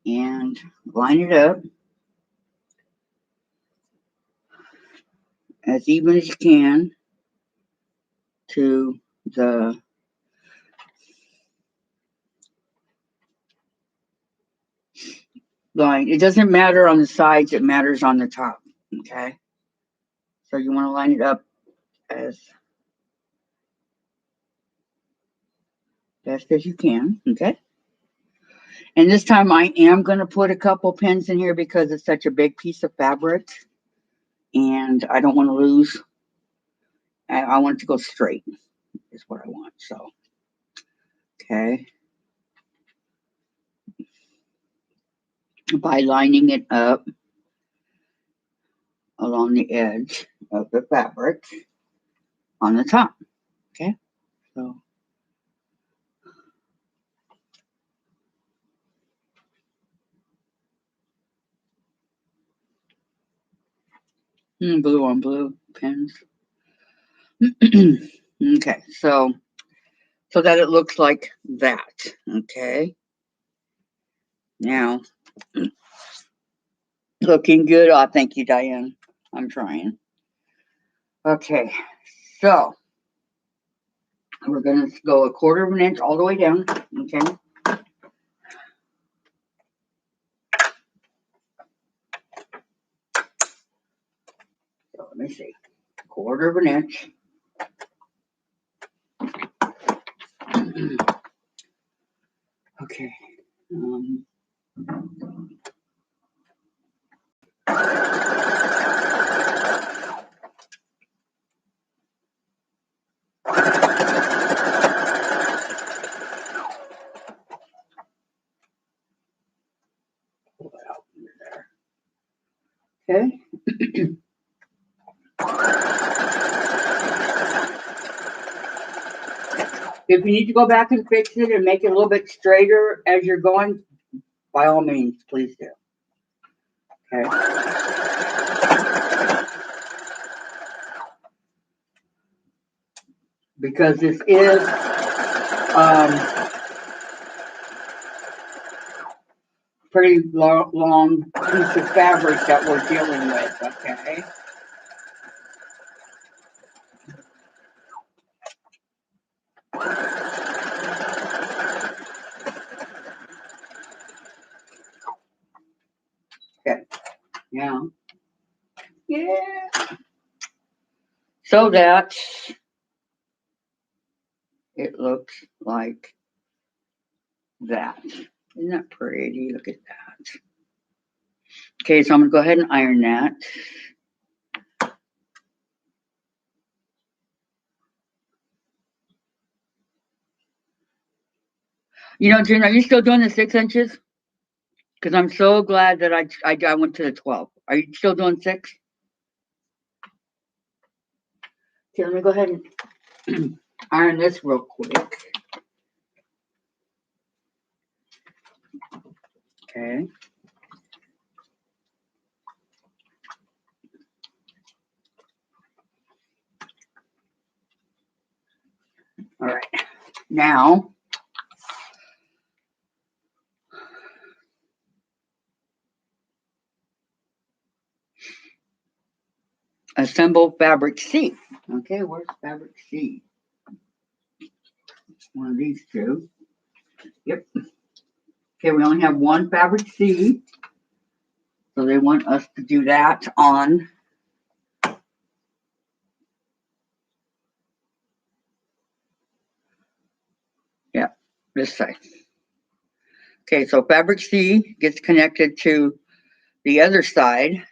And line it up as even as you can to the line. It doesn't matter on the sides, it matters on the top, okay? So you want to line it up as best as you can, okay? And this time I am going to put a couple pins in here because it's such a big piece of fabric and I don't want to lose. I want it to go straight is what I want. So, okay. By lining it up along the edge of the fabric on the top. Okay. So, blue on blue pins. Okay. So that it looks like that. Okay. Now, looking good. Oh, thank you, Diane. I'm trying. Okay. So, we're going to go a quarter of an inch all the way down. Okay. So, let me see. Quarter of an inch. Okay. If you need to go back and fix it and make it a little bit straighter as you're going, by all means, please do. Okay. Because this is pretty long piece of fabric that we're dealing with, okay? Okay, now, yeah. So that it looks like that. Isn't that pretty? Look at that. Okay, so I'm going to go ahead and iron that. You know, June, are you still doing the 6 inches? Because I'm so glad that I went to the 12. Are you still doing 6? Okay, let me go ahead and iron this real quick. Okay. All right. Now, assemble fabric C. Okay, where's fabric C? One of these two. Yep. Okay, we only have one fabric C. So they want us to do that on this side. Okay, so fabric C gets connected to the other side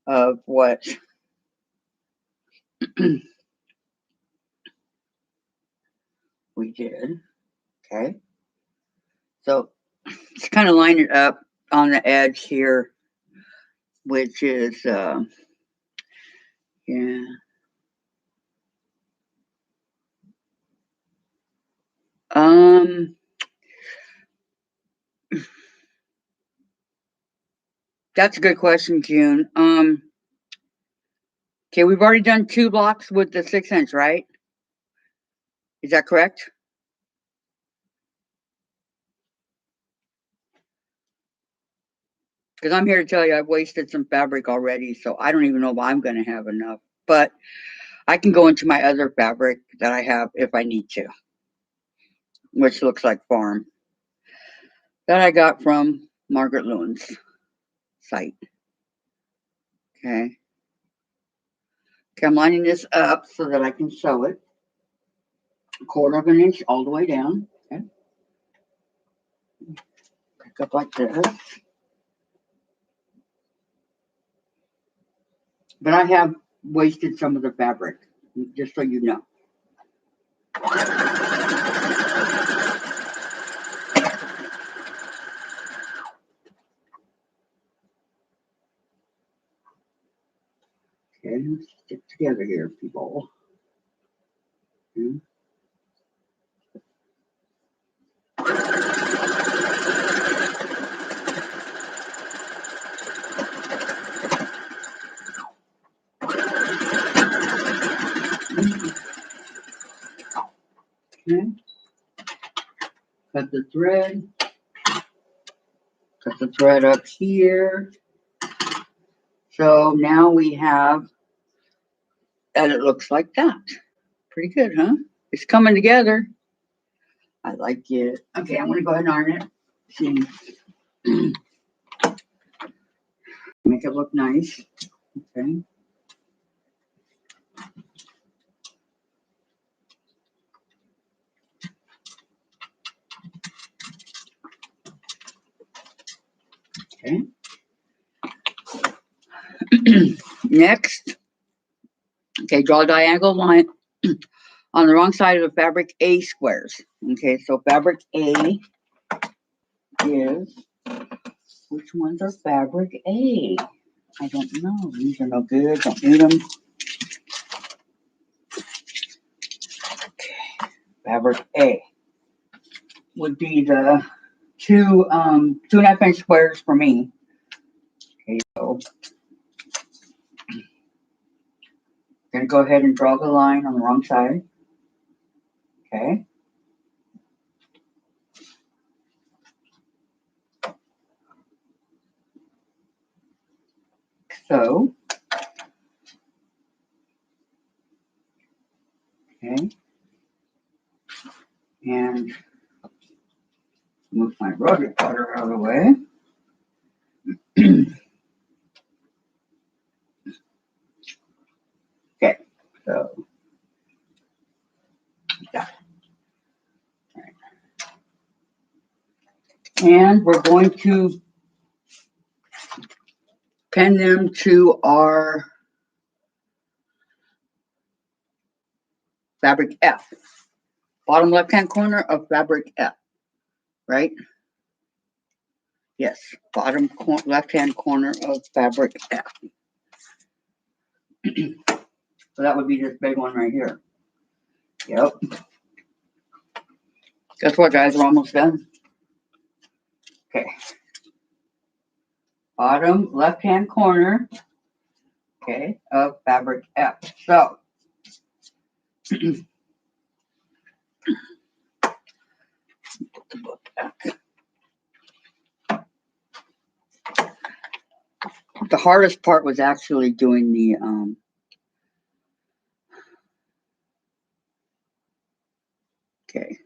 of what we did. Okay, so just kind of line it up on the edge here, which is, yeah. That's a good question, June. Okay, we've already done 2 blocks with the 6 inch, right? Is that correct? Because I'm here to tell you I've wasted some fabric already, so I don't even know if I'm going to have enough. But I can go into my other fabric that I have if I need to, which looks like farm, that I got from Margaret Lewin's site. Okay. Okay, I'm lining this up so that I can sew it. 1/4 of an inch all the way down. Okay. Pick up like this. But I have wasted some of the fabric, just so you know. Okay, let's stick together here, people. Okay. Okay. Cut the thread. Cut the thread up here. So now we have that. It looks like that. Pretty good, huh? It's coming together. I like it. Okay, I'm going to go ahead and iron it. See. Make it look nice. Okay. Okay. Next, okay, draw a diagonal line on the wrong side of the fabric A squares. Okay, so fabric A is, which ones are fabric A? I don't know. These are no good. Don't need them. Okay. Fabric A would be the two 2.5 inch squares for me. Okay, so I'm gonna go ahead and draw the line on the wrong side. Okay. So, okay, and move my rotary cutter out of the way. Okay, so yeah. And we're going to pin them to our fabric F, bottom left hand corner of fabric F, right? Yes, bottom left hand corner of fabric F. So that would be this big one right here. Yep. Guess what, guys? We're almost done. Okay. Bottom left hand corner, okay, of fabric F. So, the hardest part was actually doing the okay,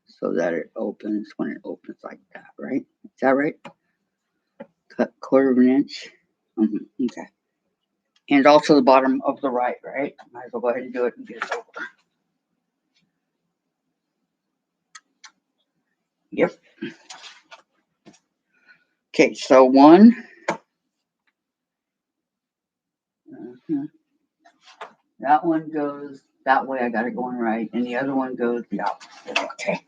so that it opens when it opens like that, right? Is that right? Cut 1/4 inch. Okay. And also the bottom of the right? Might as well go ahead and do it and get it over. Yep. Okay, so one. That one goes that way. I got it going right, and the other one goes the opposite. Okay.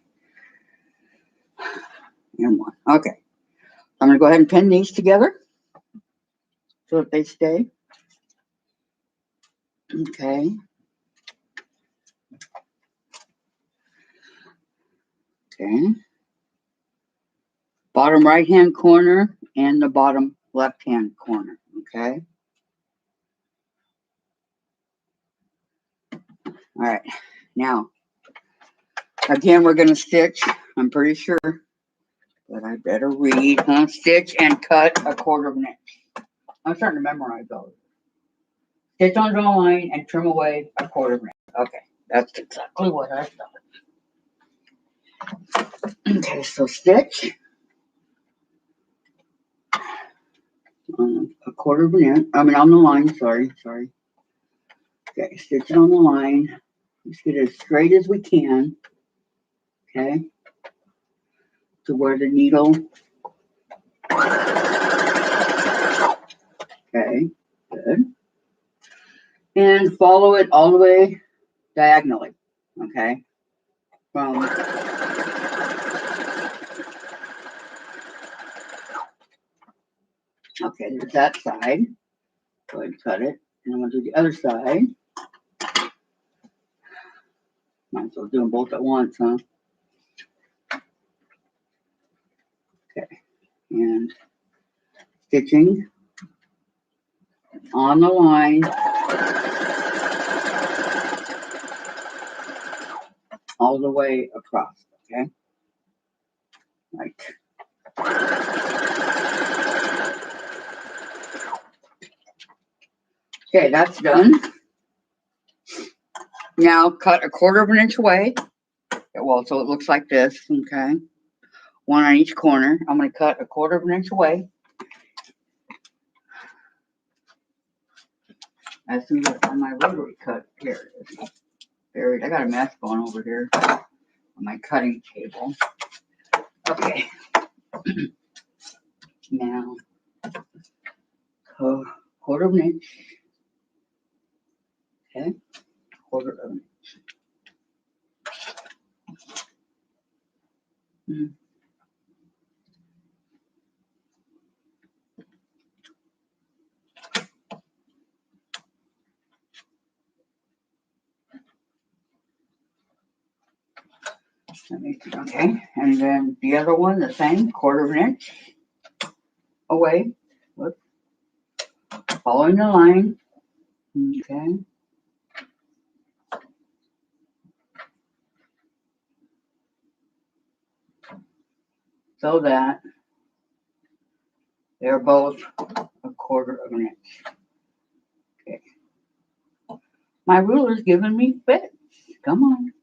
And one. Okay. I'm gonna go ahead and pin these together so that they stay. Okay. Okay. Bottom right hand corner and the bottom left hand corner. Okay. All right. Now, again, we're going to stitch, I'm pretty sure, but I better read, huh? Stitch and cut 1/4 inch. I'm starting to memorize those. Stitch on the line and trim away 1/4 inch. Okay. That's exactly what I thought. Okay, so stitch on 1/4 inch. I mean, on the line. Sorry. Okay, stitch it on the line. Let's get it as straight as we can. Okay. To where the needle. Okay, good. And follow it all the way diagonally. Okay. From okay, there's that side. Go ahead and cut it. And I'm gonna do the other side. Might as well do them both at once, huh? Okay. And stitching on the line all the way across. Okay. Like okay, that's done. Now cut 1/4 inch away. Well, so it looks like this. Okay. One on each corner. I'm going to cut 1/4 inch away. As soon as I find my rotary cut, here it is. Buried. I got a mess going over here on my cutting table. Okay. Now, 1/4 inch. Okay. 1/4 inch. Okay, and then the other one, the same, 1/4 inch away. Whoops. Following the line. Okay. So that they're both 1/4 inch. Okay. My ruler's giving me fits. Come on.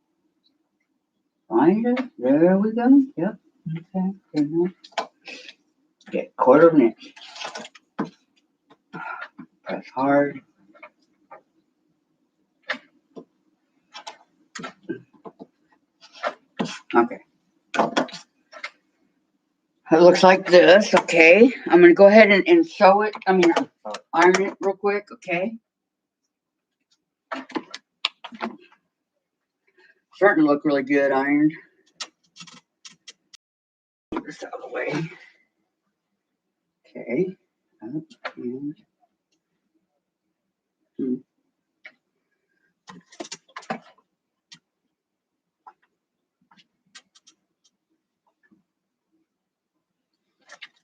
Find it. There we go. Yep. Okay. Okay. 1/4 inch. Press hard. Okay. It looks like this. Okay. I'm going to go ahead and sew it. Iron it real quick. Okay. Starting to look really good ironed. Get this out of the way. Okay. Up and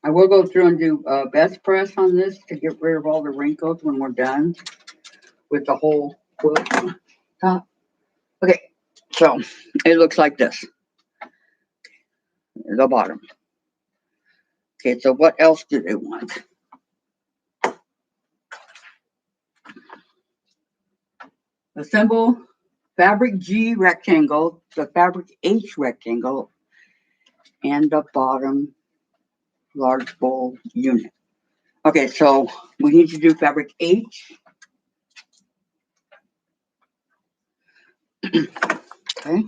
I will go through and do best press on this to get rid of all the wrinkles when we're done with the whole quilt top. Okay, so it looks like this, the bottom. Okay, so what else do they want? The symbol fabric G rectangle, the fabric H rectangle, and the bottom large bowl unit. Okay, so we need to do fabric H. Okay.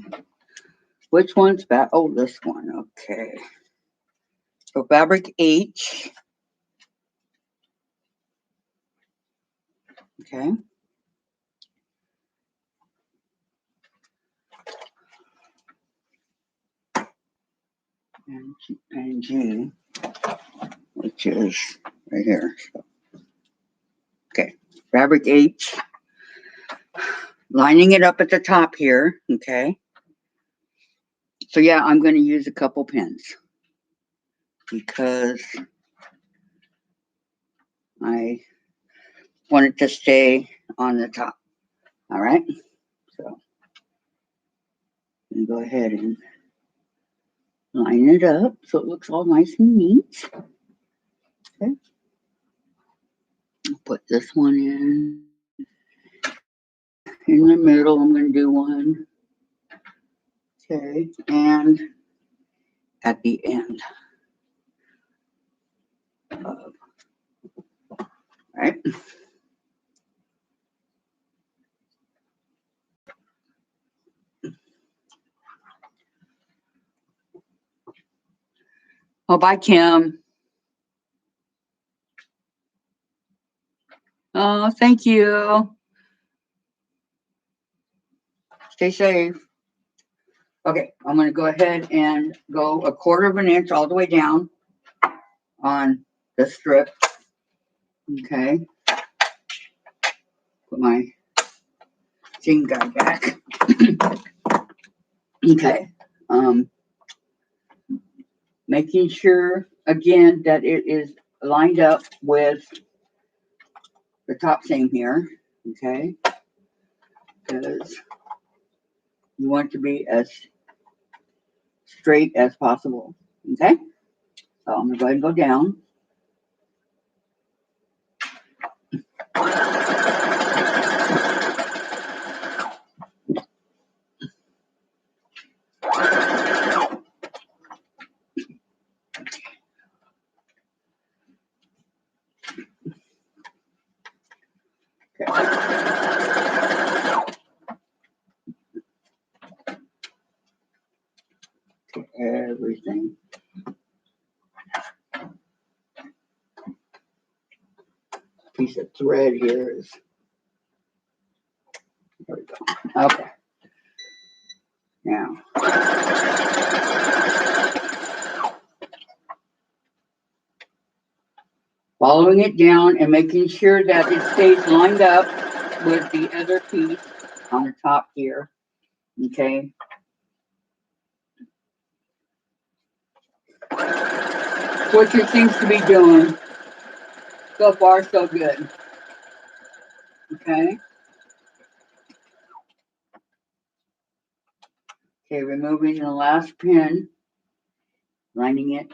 Which one's that? Oh, this one. Okay. So fabric H. Okay. And G, which is right here. So, okay. Fabric H. Lining it up at the top here. Okay. So yeah, I'm going to use a couple pins because I want it to stay on the top. All right. So I'm going to go ahead and line it up so it looks all nice and neat. Okay. I'll put this one in the middle. I'm going to do one. Okay. And at the end. Right. Oh, bye, Kim. Oh, thank you. Stay safe. Okay, I'm going to go ahead and go 1/4 inch all the way down on the strip. Okay. Put my seam guide back. Okay. Making sure again that it is lined up with the top seam here. Okay. Because you want it to be as straight as possible. Okay. So I'm going to go ahead and go down. Everything. Piece of thread here is. There we go. Okay. Now. Following it down and making sure that it stays lined up with the other piece on the top here. Okay. which it seems to be doing. So far, so good. Okay. Okay, removing the last pin, lining it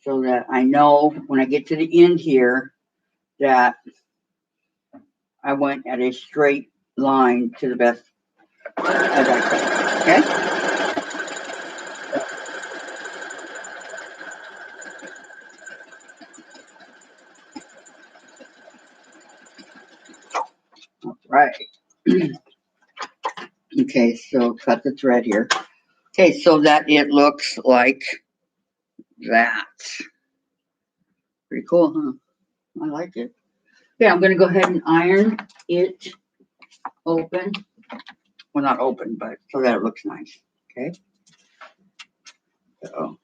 so that I know when I get to the end here that I went at a straight line to the best as I could. Okay. All right. Okay, so cut the thread here. Okay, so that it looks like that. Pretty cool, huh? I like it. Okay, I'm gonna go ahead and iron it open. Well, not open, but so that it looks nice. Okay. So.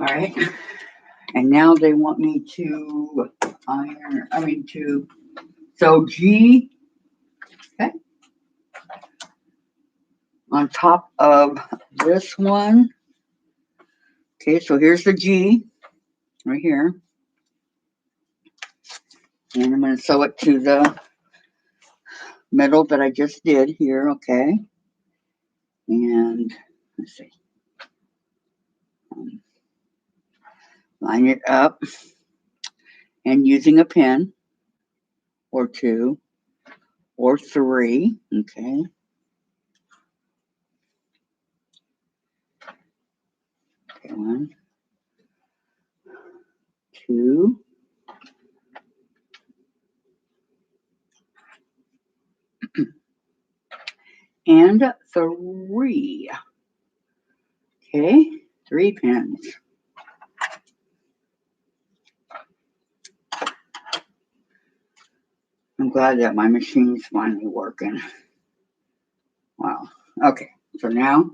All right. And now they want me to so G, okay, on top of this one. Okay, so here's the G right here. And I'm going to sew it to the middle that I just did here, okay? And let's see. Line it up and using a pen or two or three, okay? Okay, 1, 2, and 3. Okay, 3 pins. I'm glad that my machine's finally working. Wow. Okay, so now,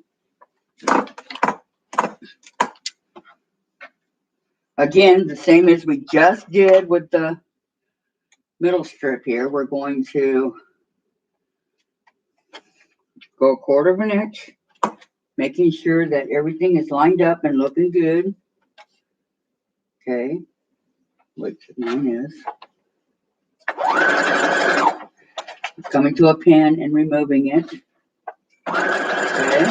again, the same as we just did with the middle strip here, we're going to go 1/4 of an inch, making sure that everything is lined up and looking good. Okay, which mine is. Coming to a pin and removing it. Okay.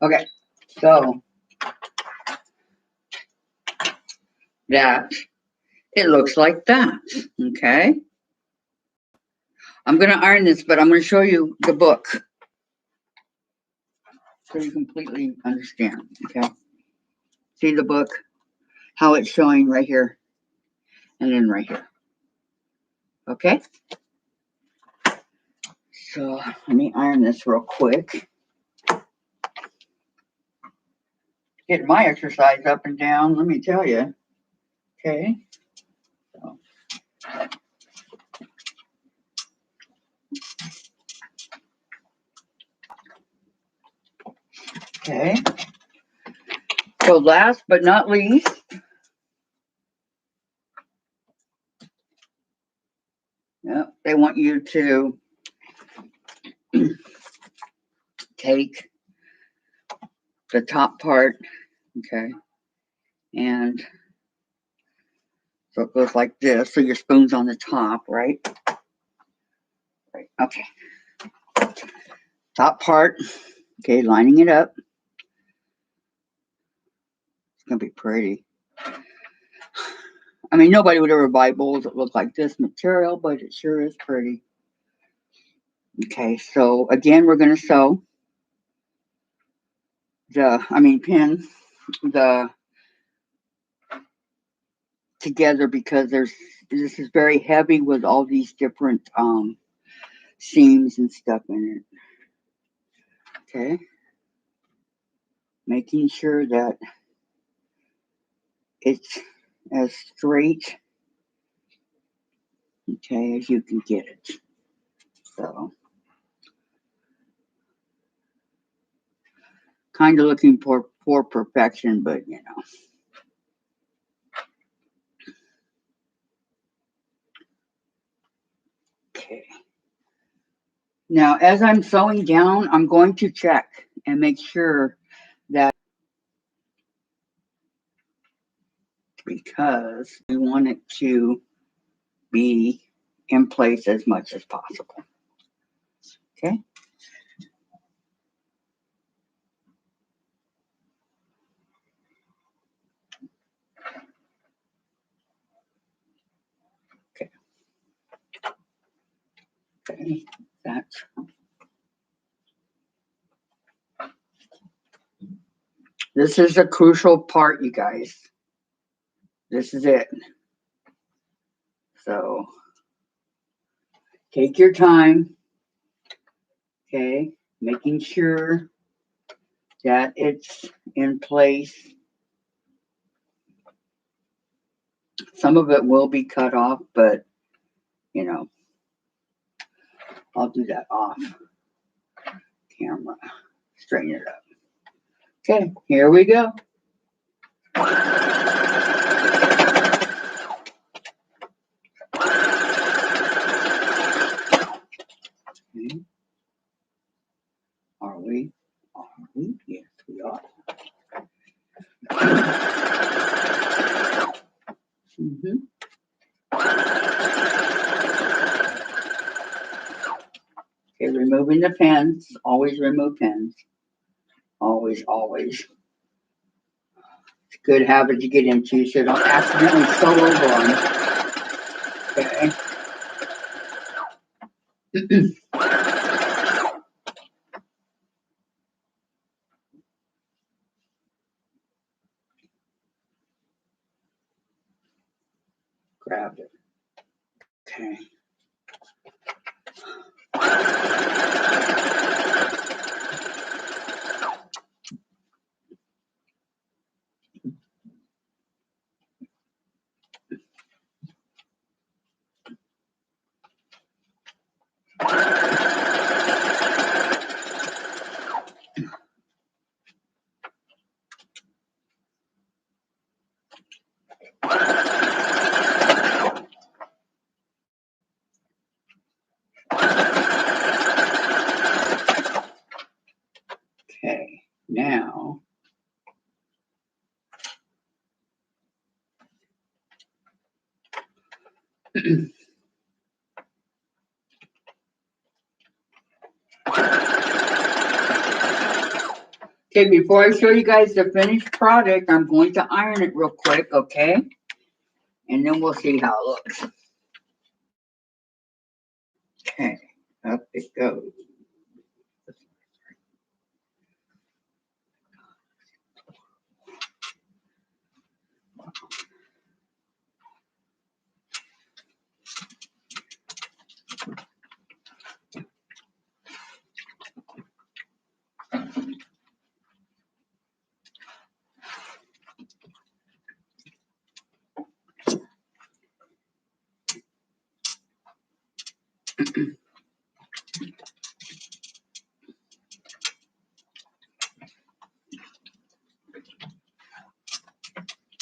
Okay, so that it looks like that. Okay, I'm going to iron this, but I'm going to show you the book so you completely understand. Okay, see the book, how it's showing right here and then right here. Okay, so let me iron this real quick. Getting my exercise up and down, let me tell you. Okay. So. Okay. So last but not least, they want you to take the top part, okay, and so it goes like this. So your spoon's on the top, right? Right. Okay. Top part, okay, lining it up. It's gonna be pretty. I mean, nobody would ever buy bowls that look like this material, but it sure is pretty. Okay, so again, we're going to sew pin the together because this is very heavy with all these different seams and stuff in it. Okay, making sure that it's as straight, okay, as you can get it. So, kind of looking for perfection, but you know. Okay. Now, as I'm sewing down, I'm going to check and make sure that because we want it to be in place as much as possible. Okay. Okay. Okay. That's this is a crucial part, you guys. This is it. So take your time. Okay. Making sure that it's in place. Some of it will be cut off, but you know, I'll do that off camera. Straighten it up. Okay, here we go. Okay. Are we? Are we? Yes, we are. Mm-hmm. Okay, removing the pins. Always remove pins. Always, always. It's a good habit to get into so don't accidentally sew over them. Okay. Grabbed it. Okay. Okay. Now. Okay, before I show you guys the finished product, I'm going to iron it real quick, okay? And then we'll see how it looks. Okay, up it goes.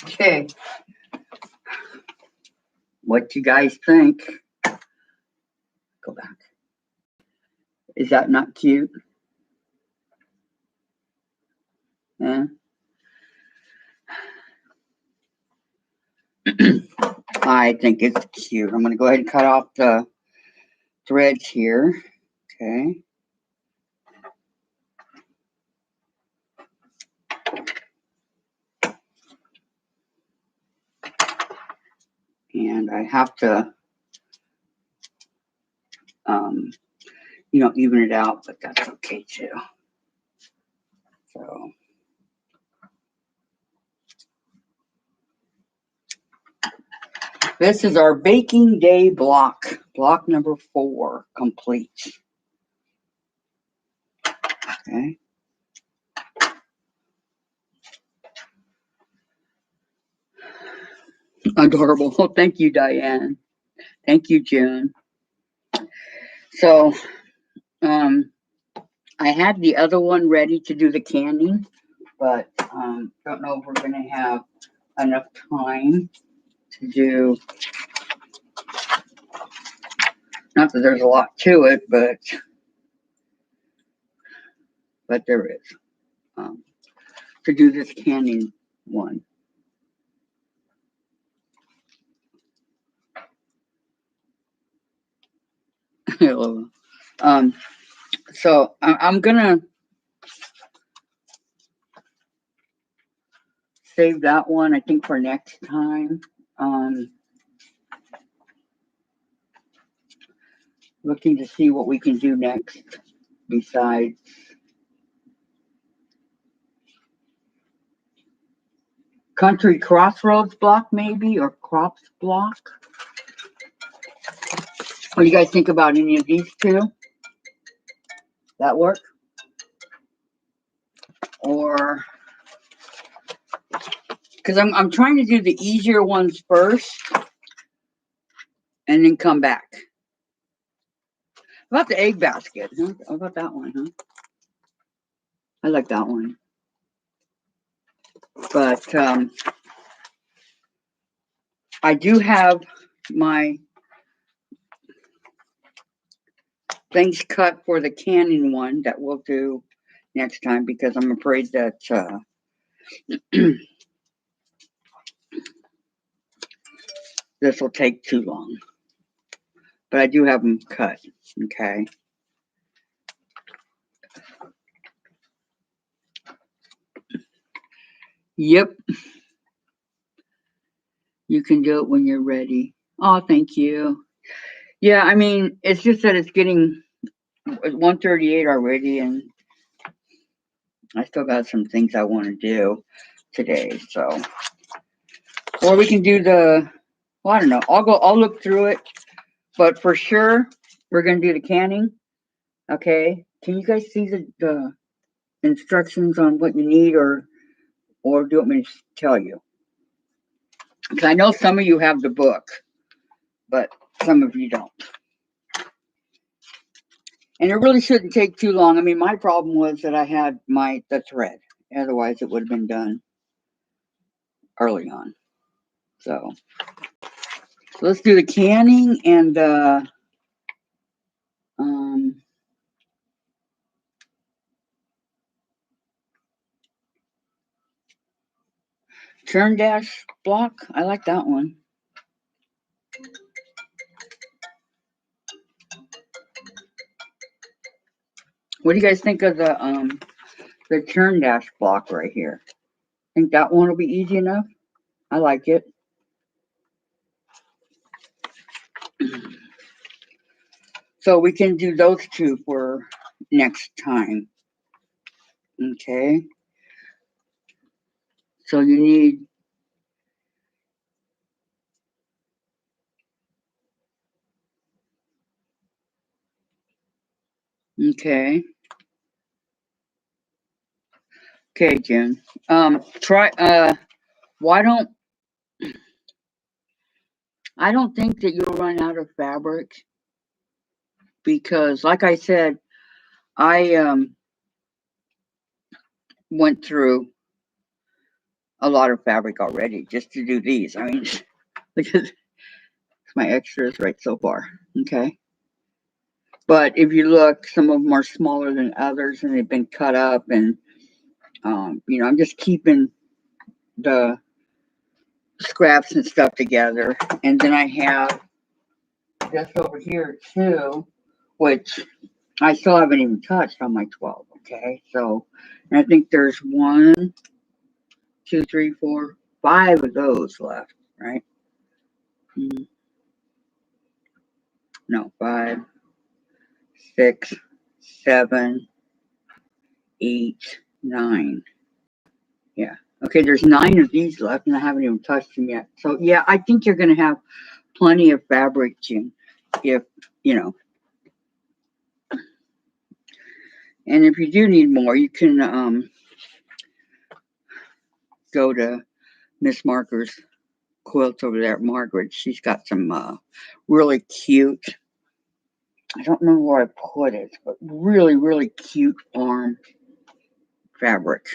Okay, what you guys think? Go back. Is that not cute? Yeah. I think it's cute. I'm going to go ahead and cut off the threads here. Okay. And I have to even it out, but that's okay too. So this is our baking day block number 4 complete. Okay. Adorable. Oh, thank you, Diane. Thank you, June. So, I had the other one ready to do the canning, but don't know if we're going to have enough time to do. Not that there's a lot to it, but there is to do this canning one. So I'm gonna save that one, I think, for next time. Looking to see what we can do next besides Country Crossroads block, maybe, or Crops block. What do you guys think about any of these two? That work? Or because I'm trying to do the easier ones first and then come back. About the egg basket. Huh? How about that one, huh? I like that one. But I do have my things cut for the canning one that we'll do next time, because I'm afraid that this will take too long. But I do have them cut. Okay. Yep. You can do it when you're ready. Oh, thank you. Yeah, I mean, it's just that it's getting 1:38 already, and I still got some things I want to do today. So, or we can do well, I don't know. I'll look through it, but for sure we're gonna do the canning. Okay. Can you guys see the instructions on what you need, or do you want me to tell you? Because I know some of you have the book, but some of you don't. And it really shouldn't take too long. I mean, my problem was that I had the thread. Otherwise, it would have been done early on. So let's do the canning and turn dash block. I like that one. What do you guys think of the turn dash block right here? Think that one will be easy enough? I like it. So we can do those two for next time. Okay. So you need okay. Okay, Jen. Try why don't I don't think that you'll run out of fabric, because like I said, I went through a lot of fabric already just to do these. I mean, because my extras right so far. Okay. But if you look, some of them are smaller than others, and they've been cut up, and I'm just keeping the scraps and stuff together. And then I have this over here too, which I still haven't even touched on my 12. Okay. So, and I think there's 1, 2, 3, 4, 5 of those left, right? No, 5, 6, 7, 8, 9. Yeah. Okay, there's 9 of these left, and I haven't even touched them yet. So, yeah, I think you're going to have plenty of fabric, Jim, if, you know. And if you do need more, you can go to Miss Marker's Quilt over there at Margaret. She's got some really cute, I don't know where I put it, but really, really cute farm fabric.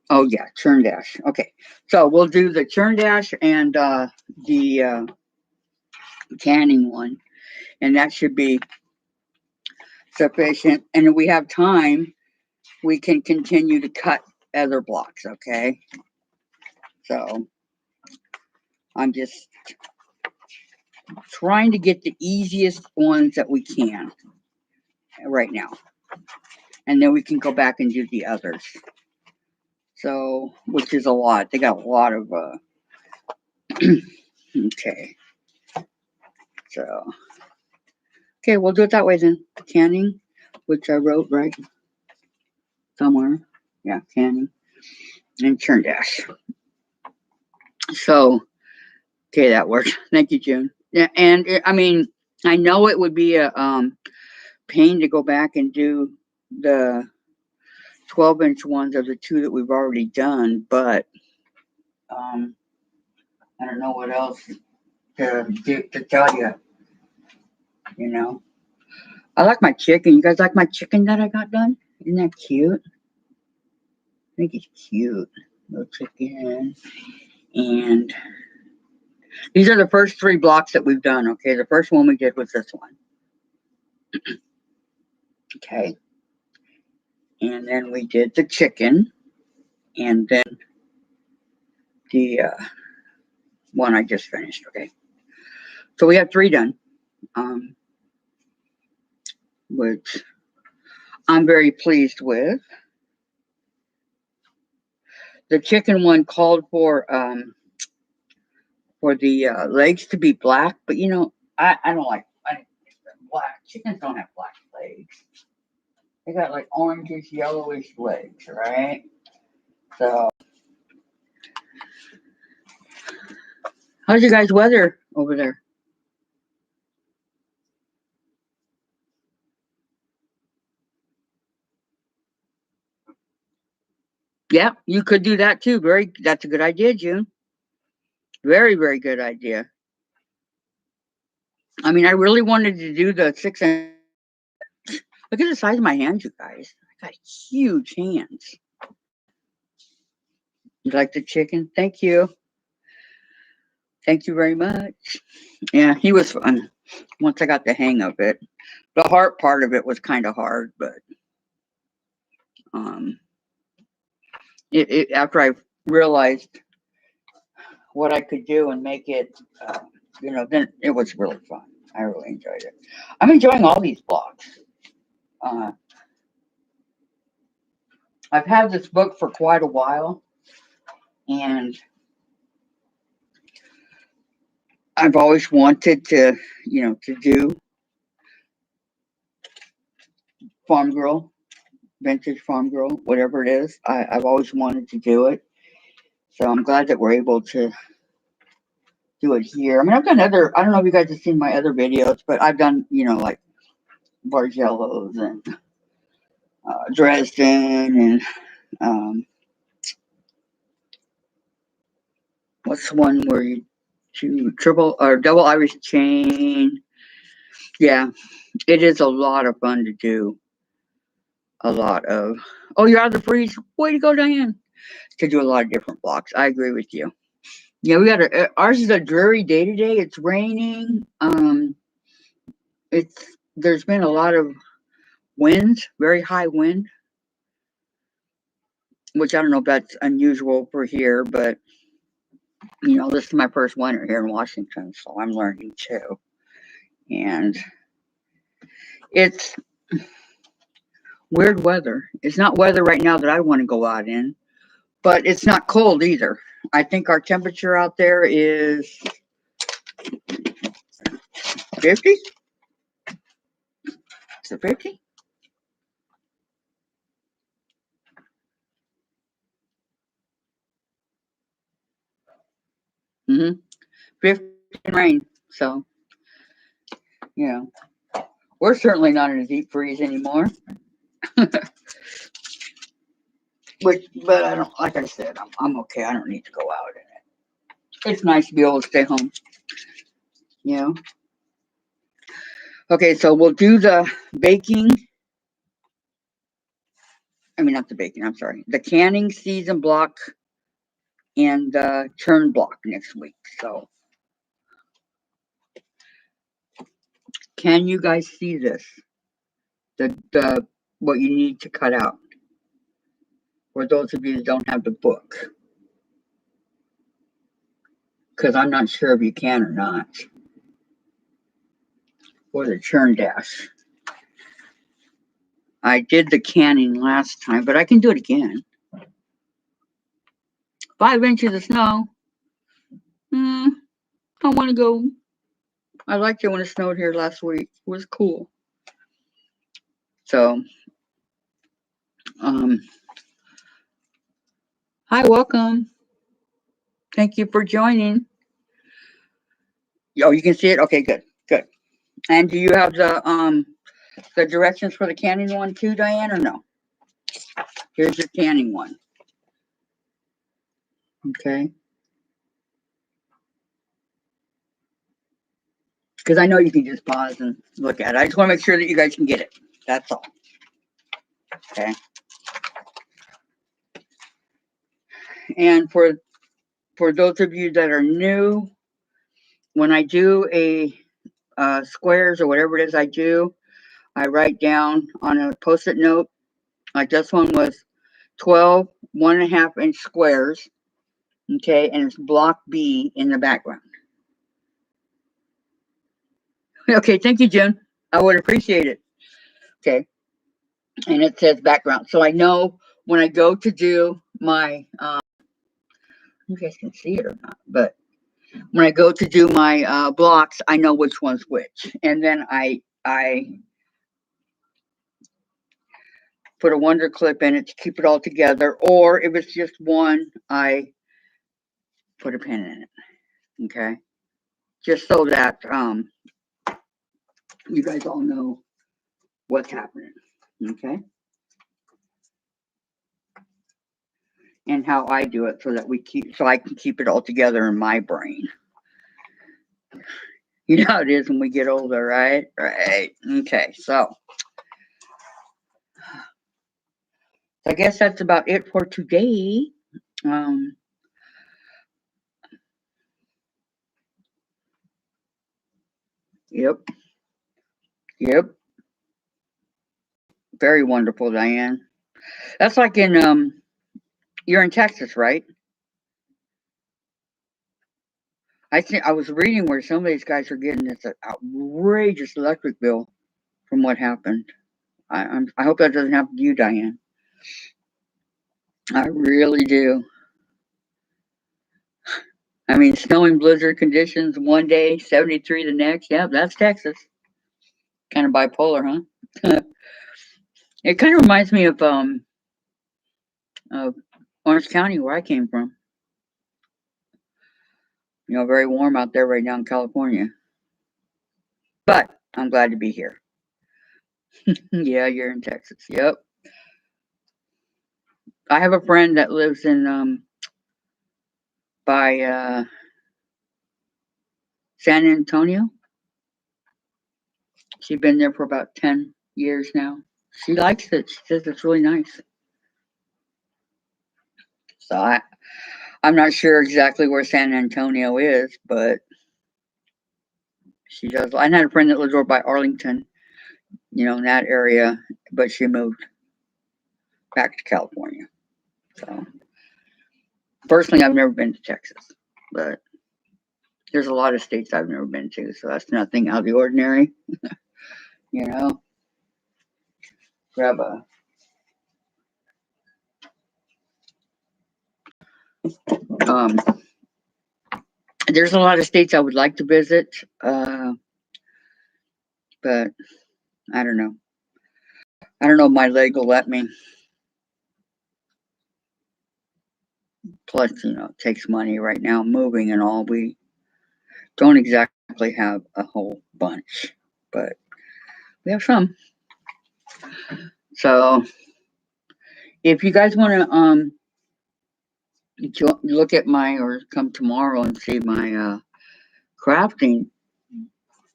Oh, yeah, churn dash. Okay, so we'll do the churn dash and the canning one, and that should be sufficient. And if we have time, we can continue to cut other blocks, okay? So I'm just trying to get the easiest ones that we can right now. And then we can go back and do the others. So, which is a lot. They got a lot of, okay. So, okay, we'll do it that way then. Canning, which I wrote right somewhere. Yeah, canning and churn dash. So, okay, that works. Thank you, June. Yeah, and I mean, I know it would be a pain to go back and do the 12-inch ones of the 2 that we've already done, but I don't know what else to tell you. You know, I like my chicken. You guys like my chicken that I got done? Isn't that cute? I think it's cute. Little chicken. And these are the first 3 blocks that we've done. Okay, the first one we did was this one. Okay. And then we did the chicken. And then the one I just finished. Okay. So we have 3 done. Which I'm very pleased with. The chicken one called for the legs to be black, but you know, I don't like black. Chickens don't have black legs. They got like orangish, yellowish legs, right? So, how's your guys' weather over there? Yeah, you could do that too. That's a good idea, June. Very, very good idea. I mean, I really wanted to do the 6-inch. Look at the size of my hands, you guys. I got huge hands. You like the chicken? Thank you. Thank you very much. Yeah, he was fun once I got the hang of it. The heart part of it was kind of hard, but um, after I realized what I could do and make it, then it was really fun. I really enjoyed it. I'm enjoying all these blocks. I've had this book for quite a while, and I've always wanted to do Farm Girl, Vintage Farm Girl, whatever it is. I've always wanted to do it. So I'm glad that we're able to do it here. I mean, I've done I don't know if you guys have seen my other videos, but I've done, like Bargellos and Dresden and what's the one where you do triple or double Irish chain? Yeah, it is a lot of fun to do. A lot of, oh, you're out of the freeze. Way to go, Diane. To do a lot of different blocks. I agree with you. Yeah, ours is a dreary day today. It's raining. There's been a lot of wind, very high wind, which I don't know if that's unusual for here, but this is my first winter here in Washington, so I'm learning too. And it's weird weather. It's not weather right now that I want to go out in, but it's not cold either. I think our temperature out there is 50? Is it 50? Mm-hmm. 50 rain. So, you know, we're certainly not in a deep freeze anymore. But I don't, like I said, I'm okay. I don't need to go out in it. It's nice to be able to stay home. You know. Okay, so we'll do the baking. I mean, not the baking. I'm sorry. The canning season block and the churn block next week. So, can you guys see this? The what you need to cut out. For those of you that don't have the book, because I'm not sure if you can or not. Or the churn dash. I did the canning last time, but I can do it again. 5 inches of snow. I want to go. I liked it when it snowed here last week. It was cool. So, hi, welcome. Thank you for joining. Oh, you can see it? Okay, good, good. And do you have the directions for the canning one too, Diane, or no? Here's your canning one. Okay. Because I know you can just pause and look at it. I just want to make sure that you guys can get it. That's all. Okay. And for those of you that are new, when I do a squares or whatever it is I do, I write down on a post-it note, like this one was 12 1.5-inch squares, okay, and it's block B in the background. Okay, thank you, Jim. I would appreciate it. Okay, and it says background. So I know when I go to do my, you guys can see it or not, but when I go to do my blocks, I know which one's which. And then I put a wonder clip in it to keep it all together. Or if it's just one, I put a pin in it. Okay. Just so that you guys all know what's happening. Okay. And how I do it so that I can keep it all together in my brain. You know how it is when we get older, right? Right. Okay. So I guess that's about it for today. Yep. Yep. Very wonderful, Diane. That's like in you're in Texas, right? I think I was reading where some of these guys are getting this outrageous electric bill from what happened. I hope that doesn't happen to you, Diane. I really do. I mean, snowing blizzard conditions one day, 73 the next. Yeah, that's Texas. Kind of bipolar, huh? It kind of reminds me of Orange County, where I came from. You know, very warm out there right now in California. But I'm glad to be here. Yeah, you're in Texas. Yep. I have a friend that lives in by San Antonio. She's been there for about 10 years now. She likes it. She says it's really nice. So I'm not sure exactly where San Antonio is, but she does. I had a friend that lives over by Arlington, you know, in that area, but she moved back to California. So personally, I've never been to Texas, but there's a lot of states I've never been to, so that's nothing out of the ordinary. You know, grab a there's a lot of states I would like to visit. but I don't know. I don't know if my leg will let me. Plus, it takes money right now, moving and all. We don't exactly have a whole bunch, but we have some. So if you guys want to look at my or come tomorrow and see my crafting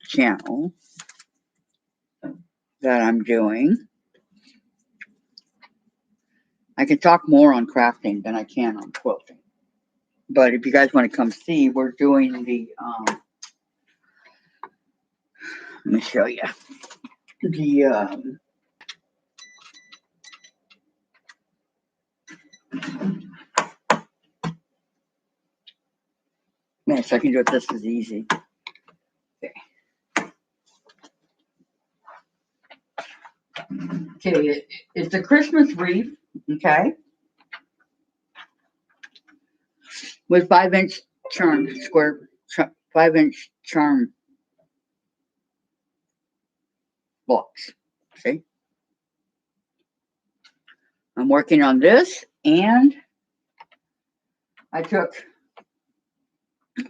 channel that I'm doing, I can talk more on crafting than I can on quilting. But if you guys want to come see, we're doing the let me show you the next I can do it just as easy. Okay, it's a Christmas wreath, okay, with 5-inch charm, square 5-inch charm blocks. See, I'm working on this, and I took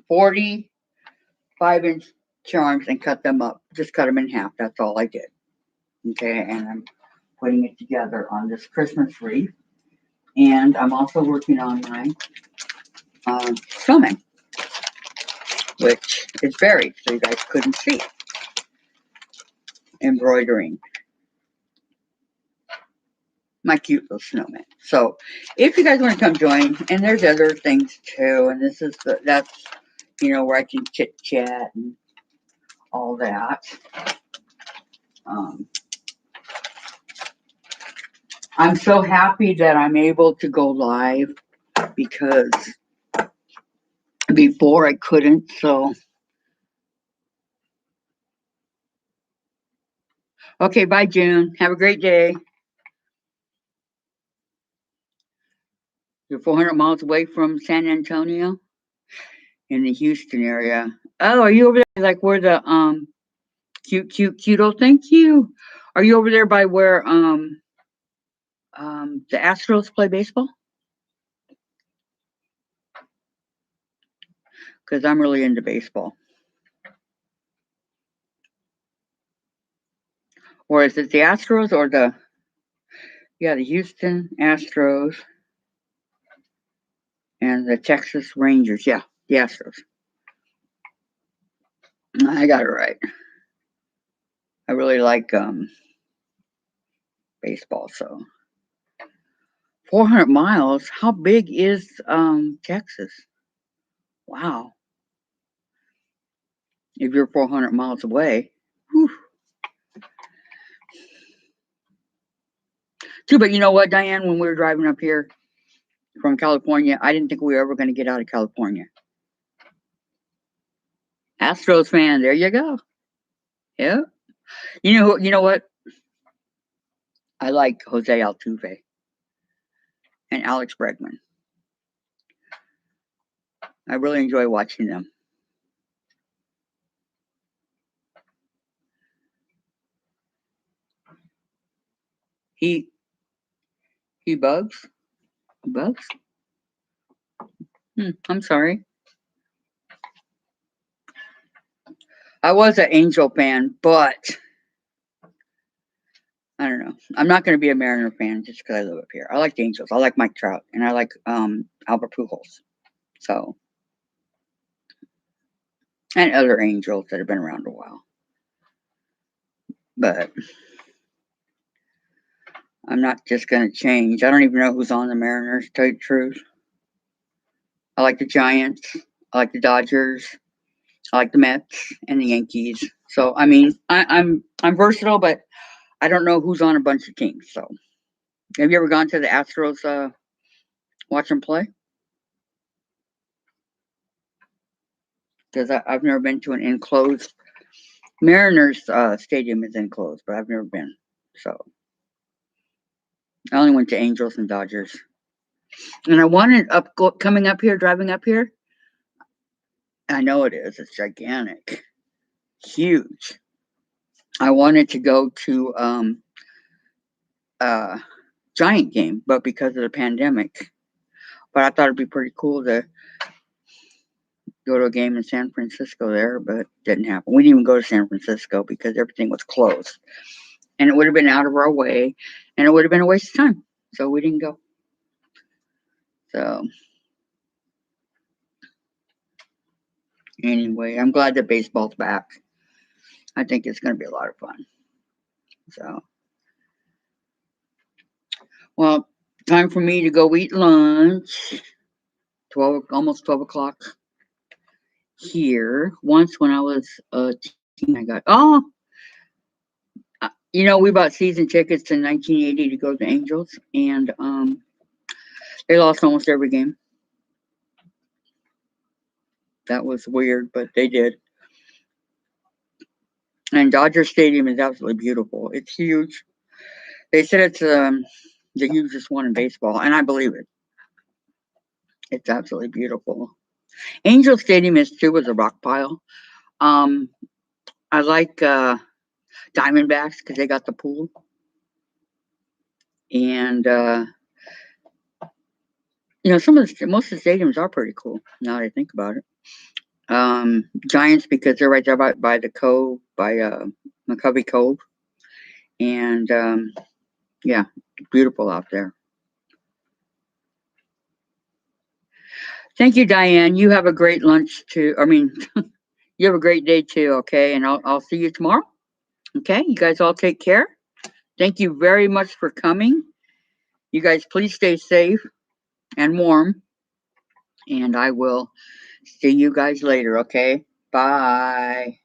40 5-inch charms and cut them up. Just cut them in half. That's all I did. Okay, and I'm putting it together on this Christmas wreath. And I'm also working on my snowman, which is buried, so you guys couldn't see it. Embroidering my cute little snowman. So if you guys want to come join, and there's other things too, and this is that's where I can chit chat and all that. I'm so happy that I'm able to go live because before I couldn't. So okay, bye June. Have a great day. You're 400 miles away from San Antonio in the Houston area. Oh, are you over there like where the cute old thank you. Are you over there by where the Astros play baseball? Because I'm really into baseball. Or is it the Astros or the Houston Astros and the Texas Rangers? Yeah, the Astros. I got it right. I really like baseball, so 400 miles. How big is Texas? Wow. If you're 400 miles away. Whew. Too, but you know what, Diane? When we were driving up here from California, I didn't think we were ever going to get out of California. Astros fan, there you go. Yeah. You know what? I like Jose Altuve and Alex Bregman. I really enjoy watching them. He bugs? Bugs? I'm sorry. I was an Angel fan, but I don't know. I'm not going to be a Mariner fan just because I live up here. I like the Angels. I like Mike Trout, and I like Albert Pujols. So, and other Angels that have been around a while. But I'm not just going to change. I don't even know who's on the Mariners, to tell you the truth. I like the Giants. I like the Dodgers. I like the Mets and the Yankees. So I mean, I'm versatile, but I don't know who's on a bunch of teams. So have you ever gone to the Astros watch them play? Because I've never been to an enclosed. Mariners stadium is enclosed, but I've never been. So I only went to Angels and Dodgers. And I wanted coming up here, driving up here. I know it is. It's gigantic, huge. I wanted to go to a Giant game, but because of the pandemic. But I thought it'd be pretty cool to go to a game in San Francisco there, but it didn't happen. We didn't even go to San Francisco because everything was closed. And it would have been out of our way and it would have been a waste of time. So we didn't go. So anyway, I'm glad that baseball's back. I think it's going to be a lot of fun. So, well, time for me to go eat lunch. 12, almost 12 o'clock here. Once when I was a teen, I got, we bought season tickets in 1980 to go to the Angels, and they lost almost every game. That was weird, but they did. And Dodger Stadium is absolutely beautiful. It's huge. They said it's the hugest one in baseball, and I believe it. It's absolutely beautiful. Angel Stadium is too, with a rock pile. Um, I like Diamondbacks because they got the pool, and most of the stadiums are pretty cool now that I think about it. Giants because they're right there by the cove, by McCovey Cove, and yeah, beautiful out there. Thank you, Diane. You have a great lunch too. I mean, you have a great day too. Okay, and I'll see you tomorrow. Okay, you guys all take care. Thank you very much for coming. You guys, please stay safe and warm, and I will see you guys later. Okay, bye.